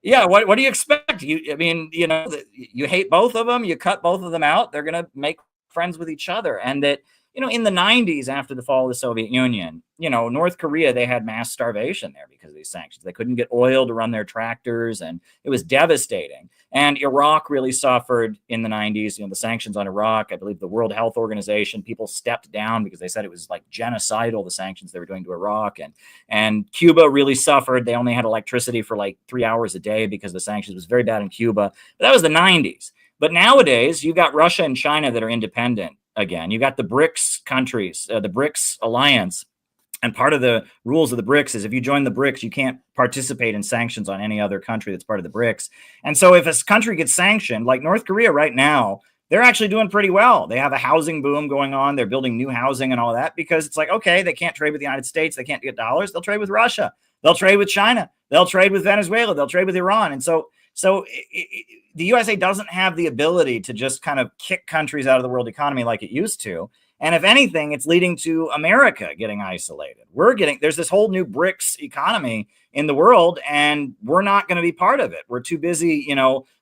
A: yeah, what do you expect? You hate both of them, you cut both of them out, they're going to make friends with each other. And that, in the 90s, after the fall of the Soviet Union, North Korea, they had mass starvation there because of these sanctions. They couldn't get oil to run their tractors, and it was devastating. And Iraq really suffered in the 90s. The sanctions on Iraq, I believe the World Health Organization, people stepped down because they said it was like genocidal, the sanctions they were doing to Iraq. And Cuba really suffered. They only had electricity for like 3 hours a day because the sanctions was very bad in Cuba. But that was the 90s. But nowadays, you've got Russia and China that are independent again. You got the BRICS countries, the BRICS alliance. And part of the rules of the BRICS is if you join the BRICS, you can't participate in sanctions on any other country that's part of the BRICS. And so if a country gets sanctioned, like North Korea right now, they're actually doing pretty well. They have a housing boom going on. They're building new housing and all that, because it's like, okay, they can't trade with the United States. They can't get dollars. They'll trade with Russia. They'll trade with China. They'll trade with Venezuela. They'll trade with Iran. And so the USA doesn't have the ability to just kind of kick countries out of the world economy like it used to. And if anything, it's leading to America getting isolated. There's this whole new BRICS economy in the world, and we're not going to be part of it. We're too busy,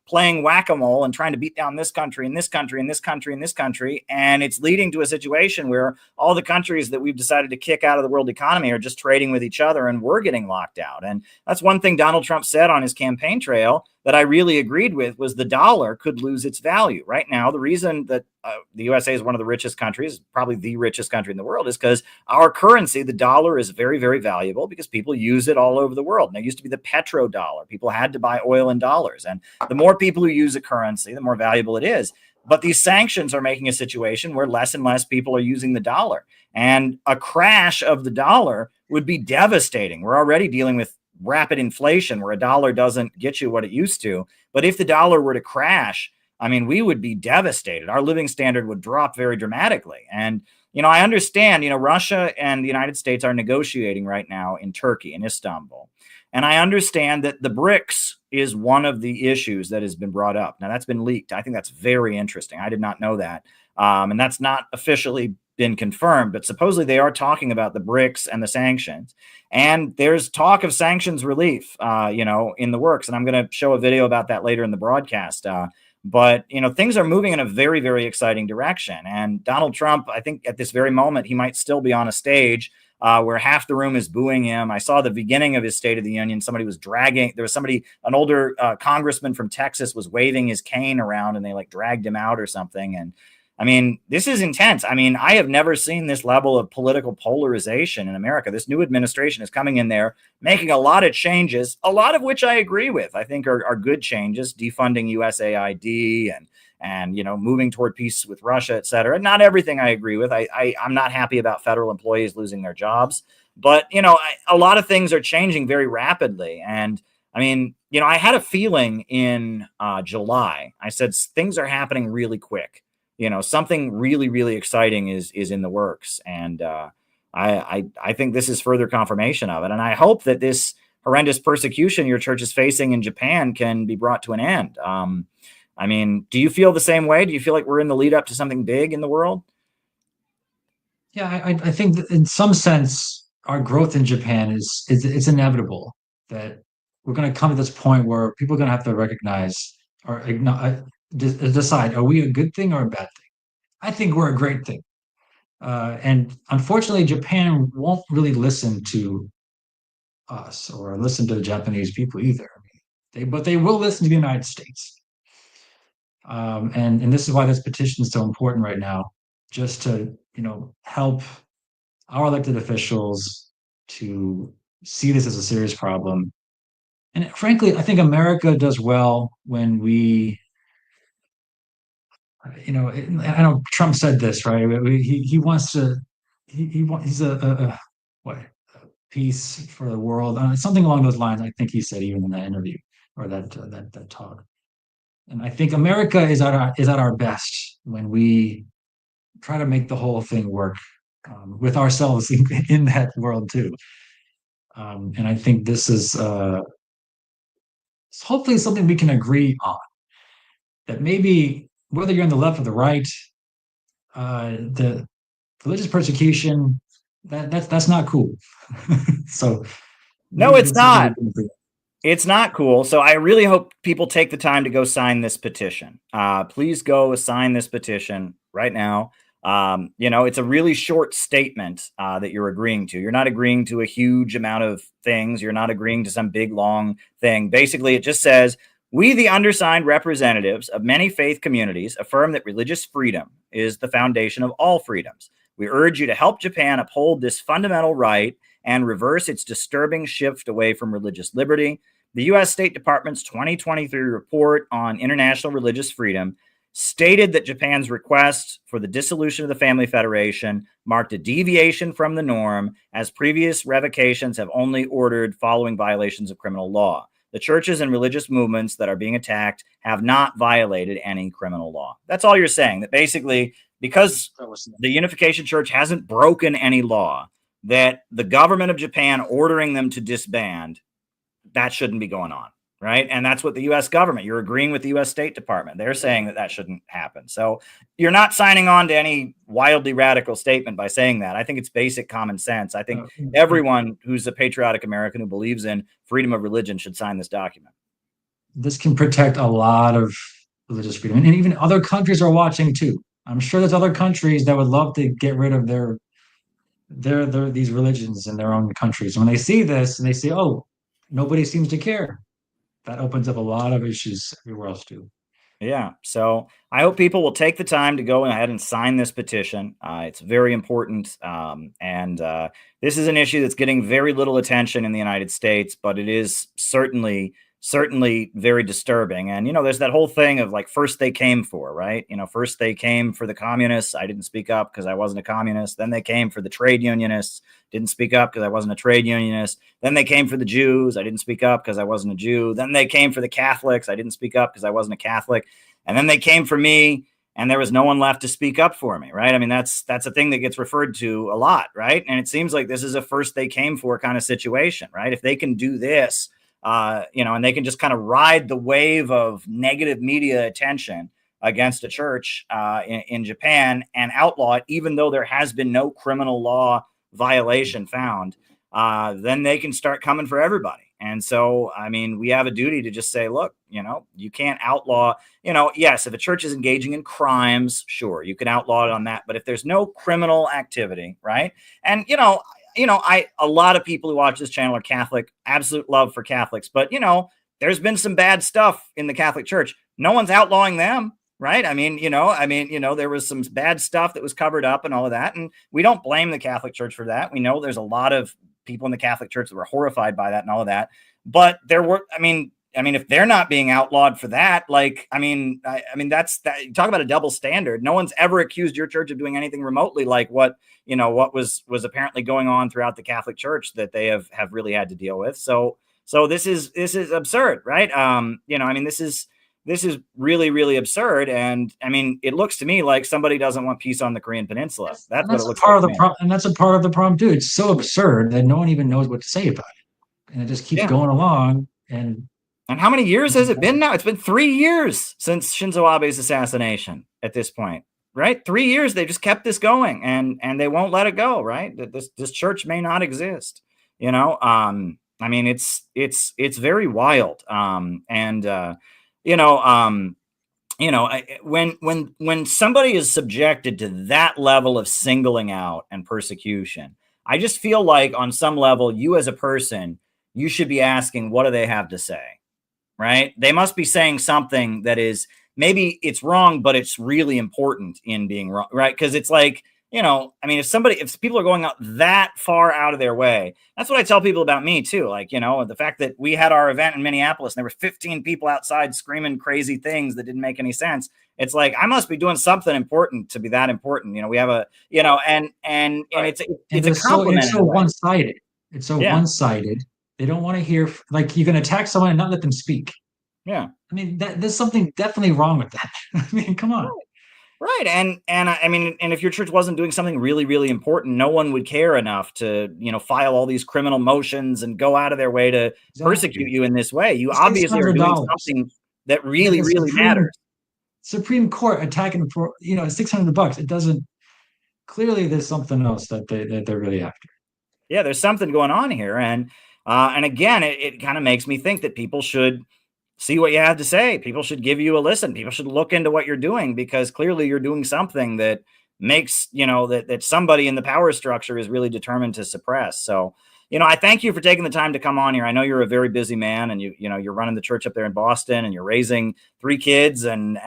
A: playing whack-a-mole and trying to beat down this country and this country and this country and this country. And it's leading to a situation where all the countries that we've decided to kick out of the world economy are just trading with each other, and we're getting locked out. And that's one thing Donald Trump said on his campaign trail that I really agreed with, was the dollar could lose its value. Right now, the reason that the USA is one of the richest countries, probably the richest country in the world, is because our currency, the dollar, is very, very valuable because people use it all over the world. And there used to be the petrodollar. People had to buy oil in dollars. And the more people who use a currency, the more valuable it is. But these sanctions are making a situation where less and less people are using the dollar. And a crash of the dollar would be devastating. We're already dealing with rapid inflation where a dollar doesn't get you what it used to. But if the dollar were to crash, I mean, we would be devastated. Our living standard would drop very dramatically. And, I understand, Russia and the United States are negotiating right now in Turkey, in Istanbul. And I understand that the BRICS is one of the issues that has been brought up. Now, that's been leaked. I think that's very interesting. I did not know that. And that's not officially been confirmed, but supposedly they are talking about the BRICS and the sanctions. And there's talk of sanctions relief, in the works. And I'm going to show a video about that later in the broadcast. But, things are moving in a very, very exciting direction. And Donald Trump, I think at this very moment, he might still be on a stage where half the room is booing him. I saw the beginning of his State of the Union. There was an older congressman from Texas was waving his cane around and they dragged him out or something. And I mean, this is intense. I mean, I have never seen this level of political polarization in America. This new administration is coming in there, making a lot of changes, a lot of which I agree with. I think are good changes, defunding USAID and moving toward peace with Russia, et cetera. Not everything I agree with. I'm not happy about federal employees losing their jobs, but a lot of things are changing very rapidly. And I mean, I had a feeling in July. I said things are happening really quick. Something really, really exciting is in the works. And I think this is further confirmation of it. And I hope that this horrendous persecution your church is facing in Japan can be brought to an end. I mean, do you feel the same way? Do you feel like we're in the lead up to something big in the world?
G: Yeah, I think that in some sense, our growth in Japan is it's inevitable that we're going to come to this point where people are going to have to recognize or decide, are we a good thing or a bad thing? I think we're a great thing. And unfortunately, Japan won't really listen to us or listen to the Japanese people either. But they will listen to the United States. And this is why this petition is so important right now, just to help our elected officials to see this as a serious problem. And frankly, I think America does well when we, I know Trump said this, right? He wants to, he's a peace for the world, something along those lines. I think he said even in that interview or that talk. And I think America is at our best when we try to make the whole thing work with ourselves in that world too. And I think this is hopefully something we can agree on. That maybe whether you're on the left or the right, the religious persecution that's not cool. So
A: no, it's not. It's not cool. So I really hope people take the time to go sign this petition. Please go sign this petition right now. It's a really short statement that you're agreeing to. You're not agreeing to a huge amount of things. You're not agreeing to some big, long thing. Basically, it just says, we, the undersigned representatives of many faith communities, affirm that religious freedom is the foundation of all freedoms. We urge you to help Japan uphold this fundamental right and reverse its disturbing shift away from religious liberty. The U.S. State Department's 2023 report on international religious freedom stated that Japan's request for the dissolution of the Family Federation marked a deviation from the norm, as previous revocations have only ordered following violations of criminal law. The churches and religious movements that are being attacked have not violated any criminal law. That's all you're saying, that basically, because the Unification Church hasn't broken any law, that the government of Japan ordering them to disband, that shouldn't be going on, right? And that's what the U.S. government, you're agreeing with the U.S. State Department. They're saying that shouldn't happen. So you're not signing on to any wildly radical statement by saying that. I think it's basic common sense. I think everyone who's a patriotic American who believes in freedom of religion should sign this document.
G: This can protect a lot of religious freedom. And even other countries are watching too. I'm sure there's other countries that would love to get rid of these religions in their own countries. When they see this and they say, oh, nobody seems to care, that opens up a lot of issues everywhere else too.
A: Yeah. So I hope people will take the time to go ahead and sign this petition. It's very important. And this is an issue that's getting very little attention in the United States, but it is certainly certainly very disturbing. And, there's that whole thing of like, first they came for, right? First they came for the communists. I didn't speak up because I wasn't a communist. Then they came for the trade unionists. Didn't speak up because I wasn't a trade unionist. Then they came for the Jews. I didn't speak up because I wasn't a Jew. Then they came for the Catholics. I didn't speak up because I wasn't a Catholic. And then they came for me, and there was no one left to speak up for me, right? I mean, that's a thing that gets referred to a lot, right? And it seems like this is a first they came for kind of situation, right? If they can do this, and they can just kind of ride the wave of negative media attention against a church in Japan and outlaw it, even though there has been no criminal law violation found, then they can start coming for everybody. And so, I mean, we have a duty to just say, look, you can't outlaw, yes, if a church is engaging in crimes, sure, you can outlaw it on that. But if there's no criminal activity, right? And, a lot of people who watch this channel are Catholic, absolute love for Catholics, but there's been some bad stuff in the Catholic Church. No one's outlawing them, right? I mean, there was some bad stuff that was covered up and all of that, and we don't blame the Catholic Church for that. We know there's a lot of people in the Catholic Church that were horrified by that and all of that, but there were, I mean, if they're not being outlawed for that, like, that's that. You talk about a double standard. No one's ever accused your church of doing anything remotely like what was apparently going on throughout the Catholic Church that they have really had to deal with. So this is absurd, right? This is really, really absurd. And I mean, it looks to me like somebody doesn't want peace on the Korean Peninsula. That's what it looks
G: part
A: like.
G: Of the problem, and that's a part of the problem too. It's so absurd that no one even knows what to say about it, and it just keeps going along.
A: And how many years has it been now? It's been 3 years since Shinzo Abe's assassination at this point, right? 3 years. They just kept this going, and they won't let it go, right? This church may not exist, I mean, it's very wild. When somebody is subjected to that level of singling out and persecution, I just feel like on some level, you as a person, you should be asking, what do they have to say? Right? They must be saying something that is, maybe it's wrong, but it's really important in being wrong, right? Because it's like, if people are going out that far out of their way, that's what I tell people about me too. Like, the fact that we had our event in Minneapolis and there were 15 people outside screaming crazy things that didn't make any sense. It's like, I must be doing something important to be that important. We have a, and it's a compliment.
G: It's so one-sided. It's so one-sided. They don't want to hear, like, you can attack someone and not let them speak.
A: Yeah.
G: I mean, there's something definitely wrong with that. I mean, come on.
A: Right. And if your church wasn't doing something really, really important, no one would care enough to, file all these criminal motions and go out of their way to persecute you in this way. You obviously are doing something that really, really matters.
G: Supreme Court attacking for, $600. It doesn't, clearly there's something else that they're really after.
A: Yeah, there's something going on here. And again, it kind of makes me think that people should see what you have to say. People should give you a listen. People should look into what you're doing, because clearly you're doing something that makes, that somebody in the power structure is really determined to suppress. So, I thank you for taking the time to come on here. I know you're a very busy man, and you're running the church up there in Boston, and you're raising 3 kids and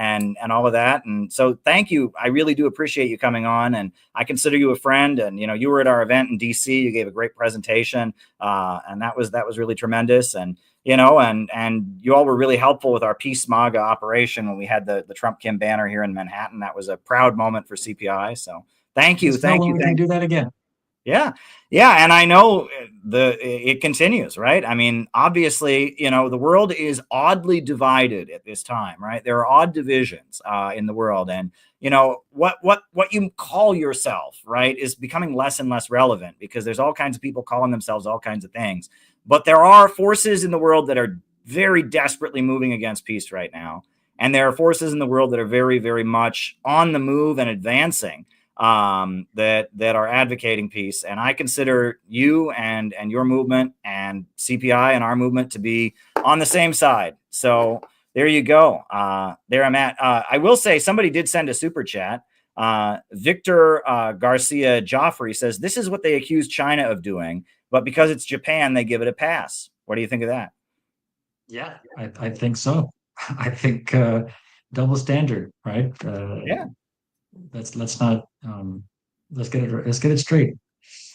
A: all of that. And so thank you. I really do appreciate you coming on, and I consider you a friend. And, you were at our event in DC. You gave a great presentation. And that was really tremendous. And, and you all were really helpful with our Peace MAGA operation when we had the Trump Kim banner here in Manhattan. That was a proud moment for CPI. So thank you. Thank you.
G: We can do that again.
A: Yeah. Yeah. And I know it continues, right? I mean, obviously, the world is oddly divided at this time, right? There are odd divisions in the world. And, what you call yourself, right, is becoming less and less relevant, because there's all kinds of people calling themselves all kinds of things. But there are forces in the world that are very desperately moving against peace right now. And there are forces in the world that are very, very much on the move and advancing, that are advocating peace. And I consider you and your movement and CPI and our movement to be on the same side. So there you go. There I'm at. I will say, somebody did send a super chat. Victor Garcia Joffrey says, this is what they accuse China of doing, but because it's Japan, they give it a pass. What do you think of that?
G: Yeah, I think so. I think double standard, right?
A: Yeah.
G: Let's get it straight.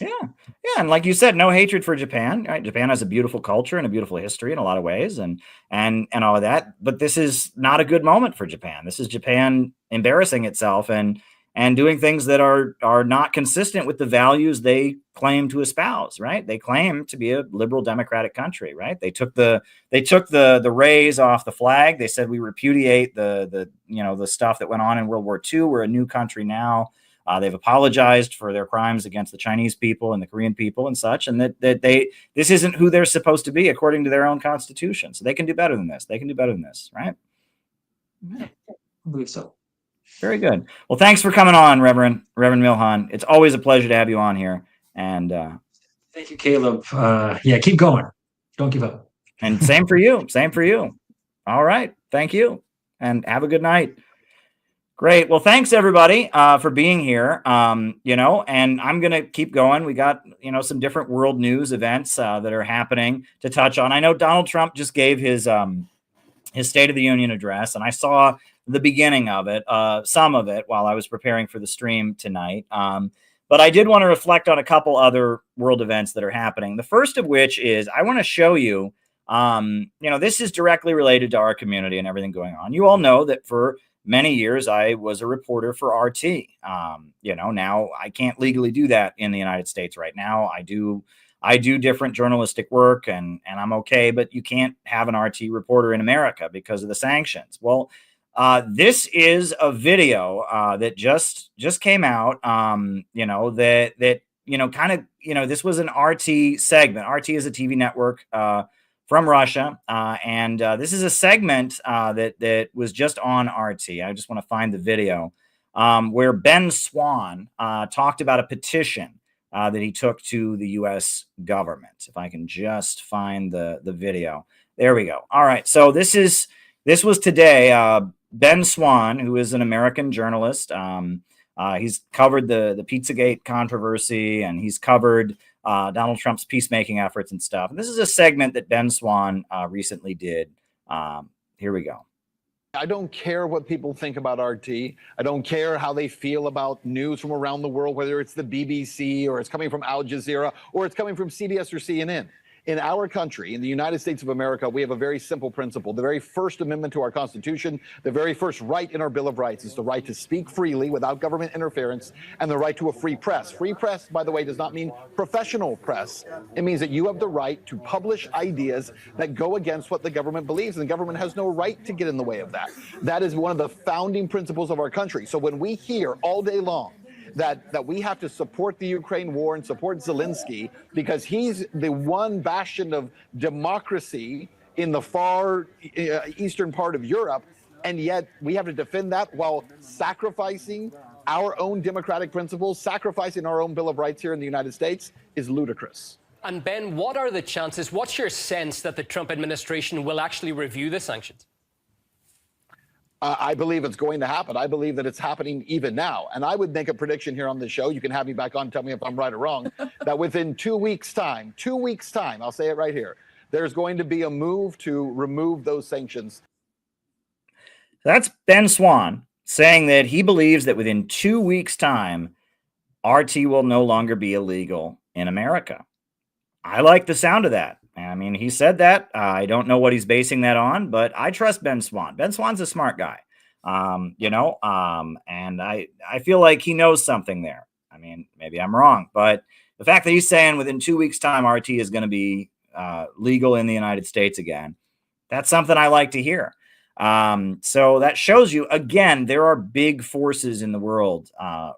A: Yeah. Yeah, and like you said, no hatred for Japan. Right? Japan has a beautiful culture and a beautiful history in a lot of ways, and all of that. But this is not a good moment for Japan. This is Japan embarrassing itself and doing things that are not consistent with the values they claim to espouse. Right? They claim to be a liberal democratic country. Right? They took the rays off the flag. They said we repudiate the stuff that went on in World War II. We're a new country now. They've apologized for their crimes against the Chinese people and the Korean people and such, and that this isn't who they're supposed to be according to their own constitution. So they can do better than this. They can do better than this, right?
G: Yeah, I believe so.
A: Very good. Well, thanks for coming on, Reverend Milhan. It's always a pleasure to have you on here. And
G: thank you, Caleb. Yeah, keep going. Don't give up.
A: And same for you. Same for you. All right. Thank you. And have a good night. Great. Well, thanks everybody for being here. And I'm going to keep going. We got, some different world news events that are happening to touch on. I know Donald Trump just gave his State of the Union address, and I saw the beginning of it, some of it, while I was preparing for the stream tonight. But I did want to reflect on a couple other world events that are happening. The first of which is I want to show you, this is directly related to our community and everything going on. You all know that for many years, I was a reporter for RT. Now I can't legally do that in the United States right now. I do different journalistic work and I'm okay, but you can't have an RT reporter in America because of the sanctions. Well, this is a video that just came out, this was an RT segment. RT is a TV network from Russia. And this is a segment that was just on RT. I just want to find the video where Ben Swan talked about a petition that he took to the U.S. government. If I can just find the video. There we go. All right. So this was today. Ben Swan, who is an American journalist, he's covered the Pizzagate controversy, and he's covered Donald Trump's peacemaking efforts and stuff. And this is a segment that Ben Swan recently did. Here we go.
J: I don't care what people think about RT. I don't care how they feel about news from around the world, whether it's the BBC or it's coming from Al Jazeera or it's coming from CBS or CNN. In our country, in the United States of America, we have a very simple principle. The very first amendment to our Constitution, the very first right in our Bill of Rights is the right to speak freely without government interference and the right to a free press. Free press, by the way, does not mean professional press. It means that you have the right to publish ideas that go against what the government believes, and the government has no right to get in the way of that. That is one of the founding principles of our country. So when we hear all day long that we have to support the Ukraine war and support Zelensky because he's the one bastion of democracy in the far eastern part of Europe, and yet we have to defend that while sacrificing our own democratic principles, sacrificing our own Bill of Rights here in the United States, is ludicrous.
K: And Ben, what are the chances, what's your sense that the Trump administration will actually review the sanctions?
J: I believe it's going to happen. I believe that it's happening even now. And I would make a prediction here on the show. You can have me back on, tell me if I'm right or wrong, that within 2 weeks' time, I'll say it right here, there's going to be a move to remove those sanctions.
A: That's Ben Swan saying that he believes that within 2 weeks' time, RT will no longer be illegal in America. I like the sound of that. I mean, he said that. I don't know what he's basing that on, but I trust Ben Swan. Ben Swan's a smart guy, and I feel like he knows something there. I mean, maybe I'm wrong, but the fact that he's saying within 2 weeks' time, RT is going to be legal in the United States again, that's something I like to hear. So that shows you, again, there are big forces in the world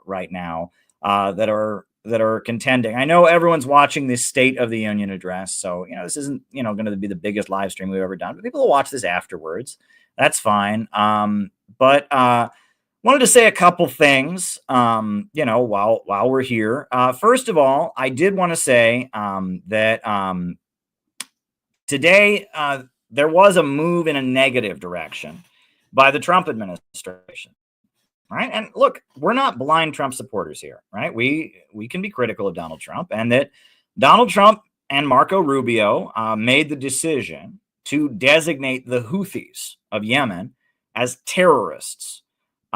A: right now that are contending. I know everyone's watching this State of the Union address, so this isn't going to be the biggest live stream we've ever done, but people will watch this afterwards. That's fine. But wanted to say a couple things while we're here. First of all, I did want to say that today there was a move in a negative direction by the Trump administration. Right. And look, we're not blind Trump supporters here. Right. We can be critical of Donald Trump, and that Donald Trump and Marco Rubio made the decision to designate the Houthis of Yemen as terrorists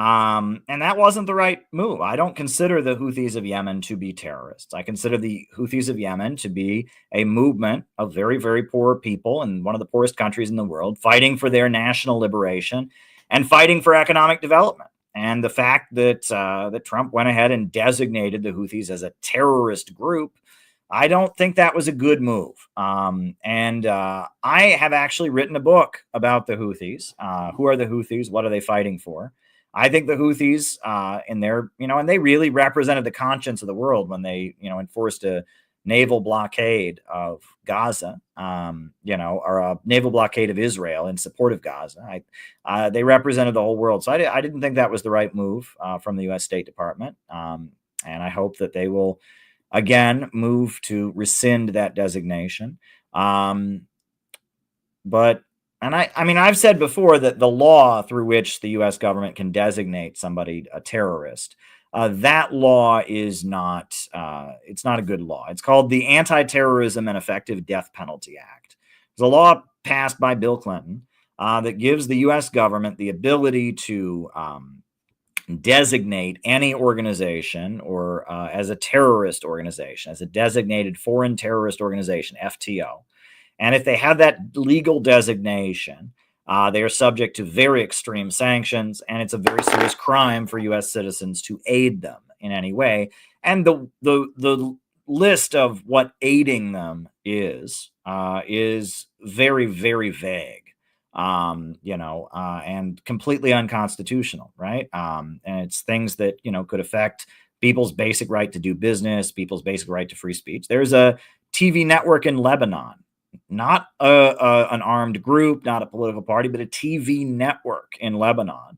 A: And that wasn't the right move. I don't consider the Houthis of Yemen to be terrorists. I consider the Houthis of Yemen to be a movement of very, very poor people in one of the poorest countries in the world, fighting for their national liberation and fighting for economic development. And the fact that that Trump went ahead and designated the Houthis as a terrorist group, I don't think that was a good move. I have actually written a book about the Houthis. Who are the Houthis? What are they fighting for? I think the Houthis, and they really represented the conscience of the world when they, enforced a naval blockade of Gaza, or a naval blockade of Israel in support of Gaza. They represented the whole world. So I didn't think that was the right move from the U.S. State Department. And I hope that they will, again, move to rescind that designation. I've said before that the law through which the U.S. government can designate somebody a terrorist, that law is not, it's not a good law. It's called the Anti-Terrorism and Effective Death Penalty Act. It's a law passed by Bill Clinton that gives the U.S. government the ability to designate any organization or as a terrorist organization, as a designated foreign terrorist organization, FTO. And if they have that legal designation, they are subject to very extreme sanctions, and it's a very serious crime for U.S. citizens to aid them in any way. And the list of what aiding them is very, very vague, and completely unconstitutional, right? And it's things that, could affect people's basic right to do business, people's basic right to free speech. There's a TV network in Lebanon, not an armed group, not a political party, but a TV network in Lebanon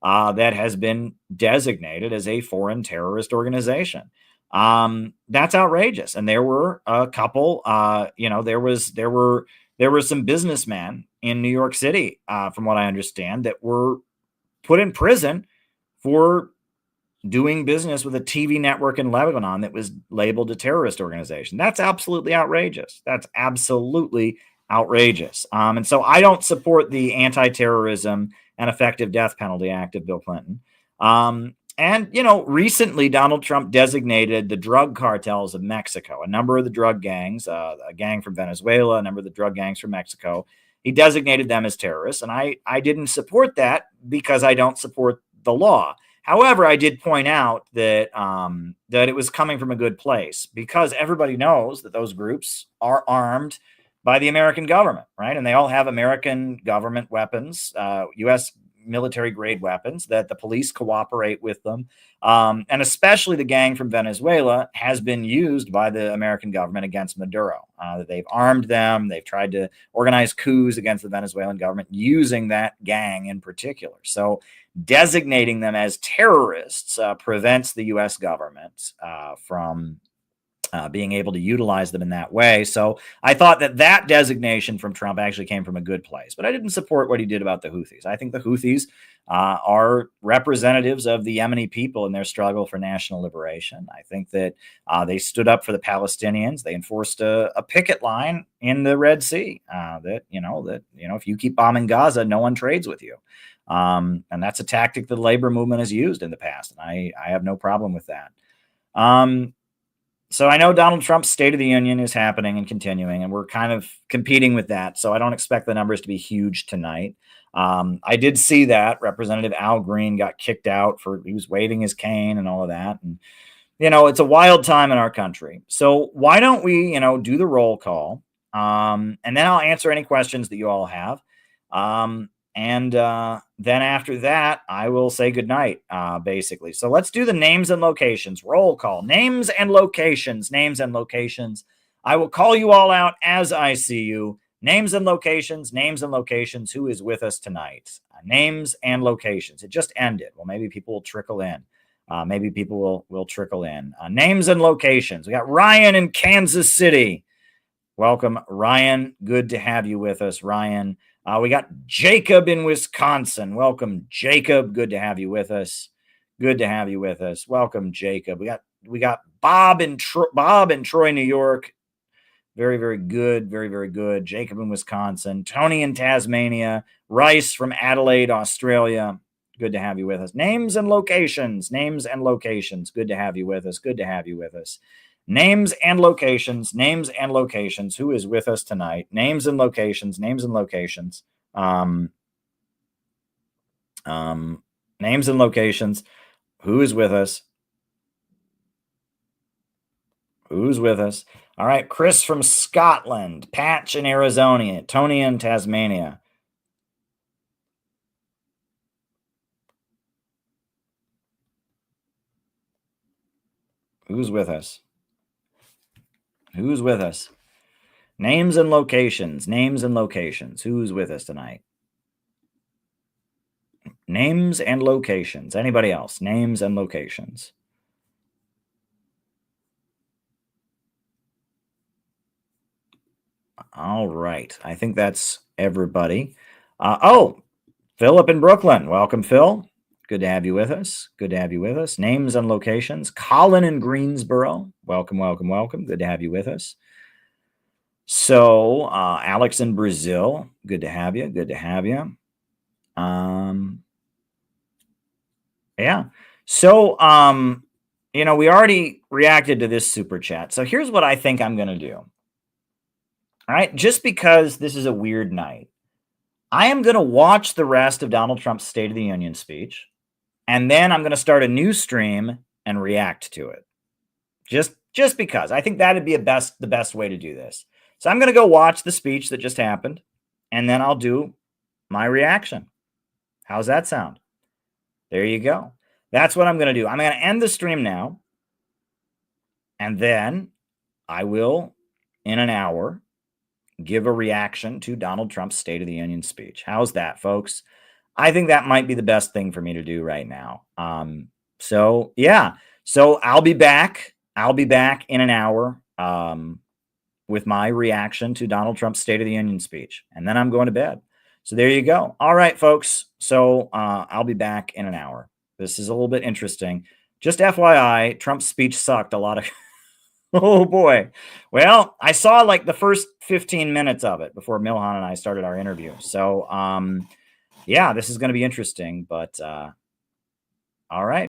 A: that has been designated as a foreign terrorist organization. That's outrageous. And there were a couple, there were some businessmen in New York City, from what I understand, that were put in prison for doing business with a TV network in Lebanon that was labeled a terrorist organization. That's absolutely outrageous. That's absolutely outrageous. And so I don't support the Anti-Terrorism and Effective Death Penalty Act of Bill Clinton. Recently Donald Trump designated the drug cartels of Mexico, a number of the drug gangs, a gang from Venezuela, a number of the drug gangs from Mexico. He designated them as terrorists. And I didn't support that because I don't support the law. However, I did point out that that it was coming from a good place, because everybody knows that those groups are armed by the American government, right? And they all have American government weapons, U.S. military-grade weapons, that the police cooperate with them. And especially the gang from Venezuela has been used by the American government against Maduro. They've armed them. They've tried to organize coups against the Venezuelan government using that gang in particular. So designating them as terrorists prevents the U.S. government from being able to utilize them in that way. So I thought that designation from Trump actually came from a good place, but I didn't support what he did about the Houthis. I think the Houthis are representatives of the Yemeni people in their struggle for national liberation. I think that they stood up for the Palestinians. They enforced a picket line in the Red Sea that if you keep bombing Gaza, no one trades with you. And that's a tactic the labor movement has used in the past. And I have no problem with that. So I know Donald Trump's State of the Union is happening and continuing, and we're kind of competing with that. So I don't expect the numbers to be huge tonight. I did see that Representative Al Green got kicked out he was waving his cane and all of that. And, it's a wild time in our country. So why don't we, do the roll call? And then I'll answer any questions that you all have. And then after that, I will say goodnight, basically. So let's do the names and locations. Roll call. Names and locations. Names and locations. I will call you all out as I see you. Names and locations. Names and locations. Who is with us tonight? Names and locations. It just ended. Well, maybe people will trickle in. Will trickle in. Names and locations. We got Ryan in Kansas City. Welcome, Ryan. Good to have you with us, Ryan. We got Jacob in Wisconsin. Welcome, Jacob. Good to have you with us. Good to have you with us. Welcome, Jacob. We got Bob in Troy, New York. Very, very good. Very, very good. Jacob in Wisconsin. Tony in Tasmania. Rice from Adelaide, Australia. Good to have you with us. Names and locations. Names and locations. Good to have you with us. Good to have you with us. Names and locations. Names and locations. Who is with us tonight? Names and locations. Names and locations. Names and locations. Who is with us? Who's with us? All right, Chris from Scotland, Patch in Arizona, Tony in Tasmania. Who's with us? Who's with us? Names and locations. Names and locations. Who's with us tonight? Names and locations. Anybody else? Names and locations. All right. I think that's everybody. Oh, Philip in Brooklyn. Welcome, Phil. Good to have you with us. Good to have you with us. Names and locations. Colin in Greensboro. Welcome, welcome, welcome. Good to have you with us. So, Alex in Brazil. Good to have you. Good to have you. Yeah. So, we already reacted to this super chat. So here's what I think I'm going to do. All right. Just because this is a weird night, I am going to watch the rest of Donald Trump's State of the Union speech, and then I'm going to start a new stream and react to it. Just because I think that'd be the best way to do this. So I'm going to go watch the speech that just happened, and then I'll do my reaction. How's that sound? There you go. That's what I'm going to do. I'm going to end the stream now, and then I will, in an hour, give a reaction to Donald Trump's State of the Union speech. How's that, folks? I think that might be the best thing for me to do right now. So yeah. So I'll be back. I'll be back in an hour with my reaction to Donald Trump's State of the Union speech. And then I'm going to bed. So there you go. All right, folks. So I'll be back in an hour. This is a little bit interesting. Just FYI, Trump's speech sucked a lot of... Oh, boy. Well, I saw like the first 15 minutes of it before Milhan and I started our interview. So, yeah, this is going to be interesting. But all right.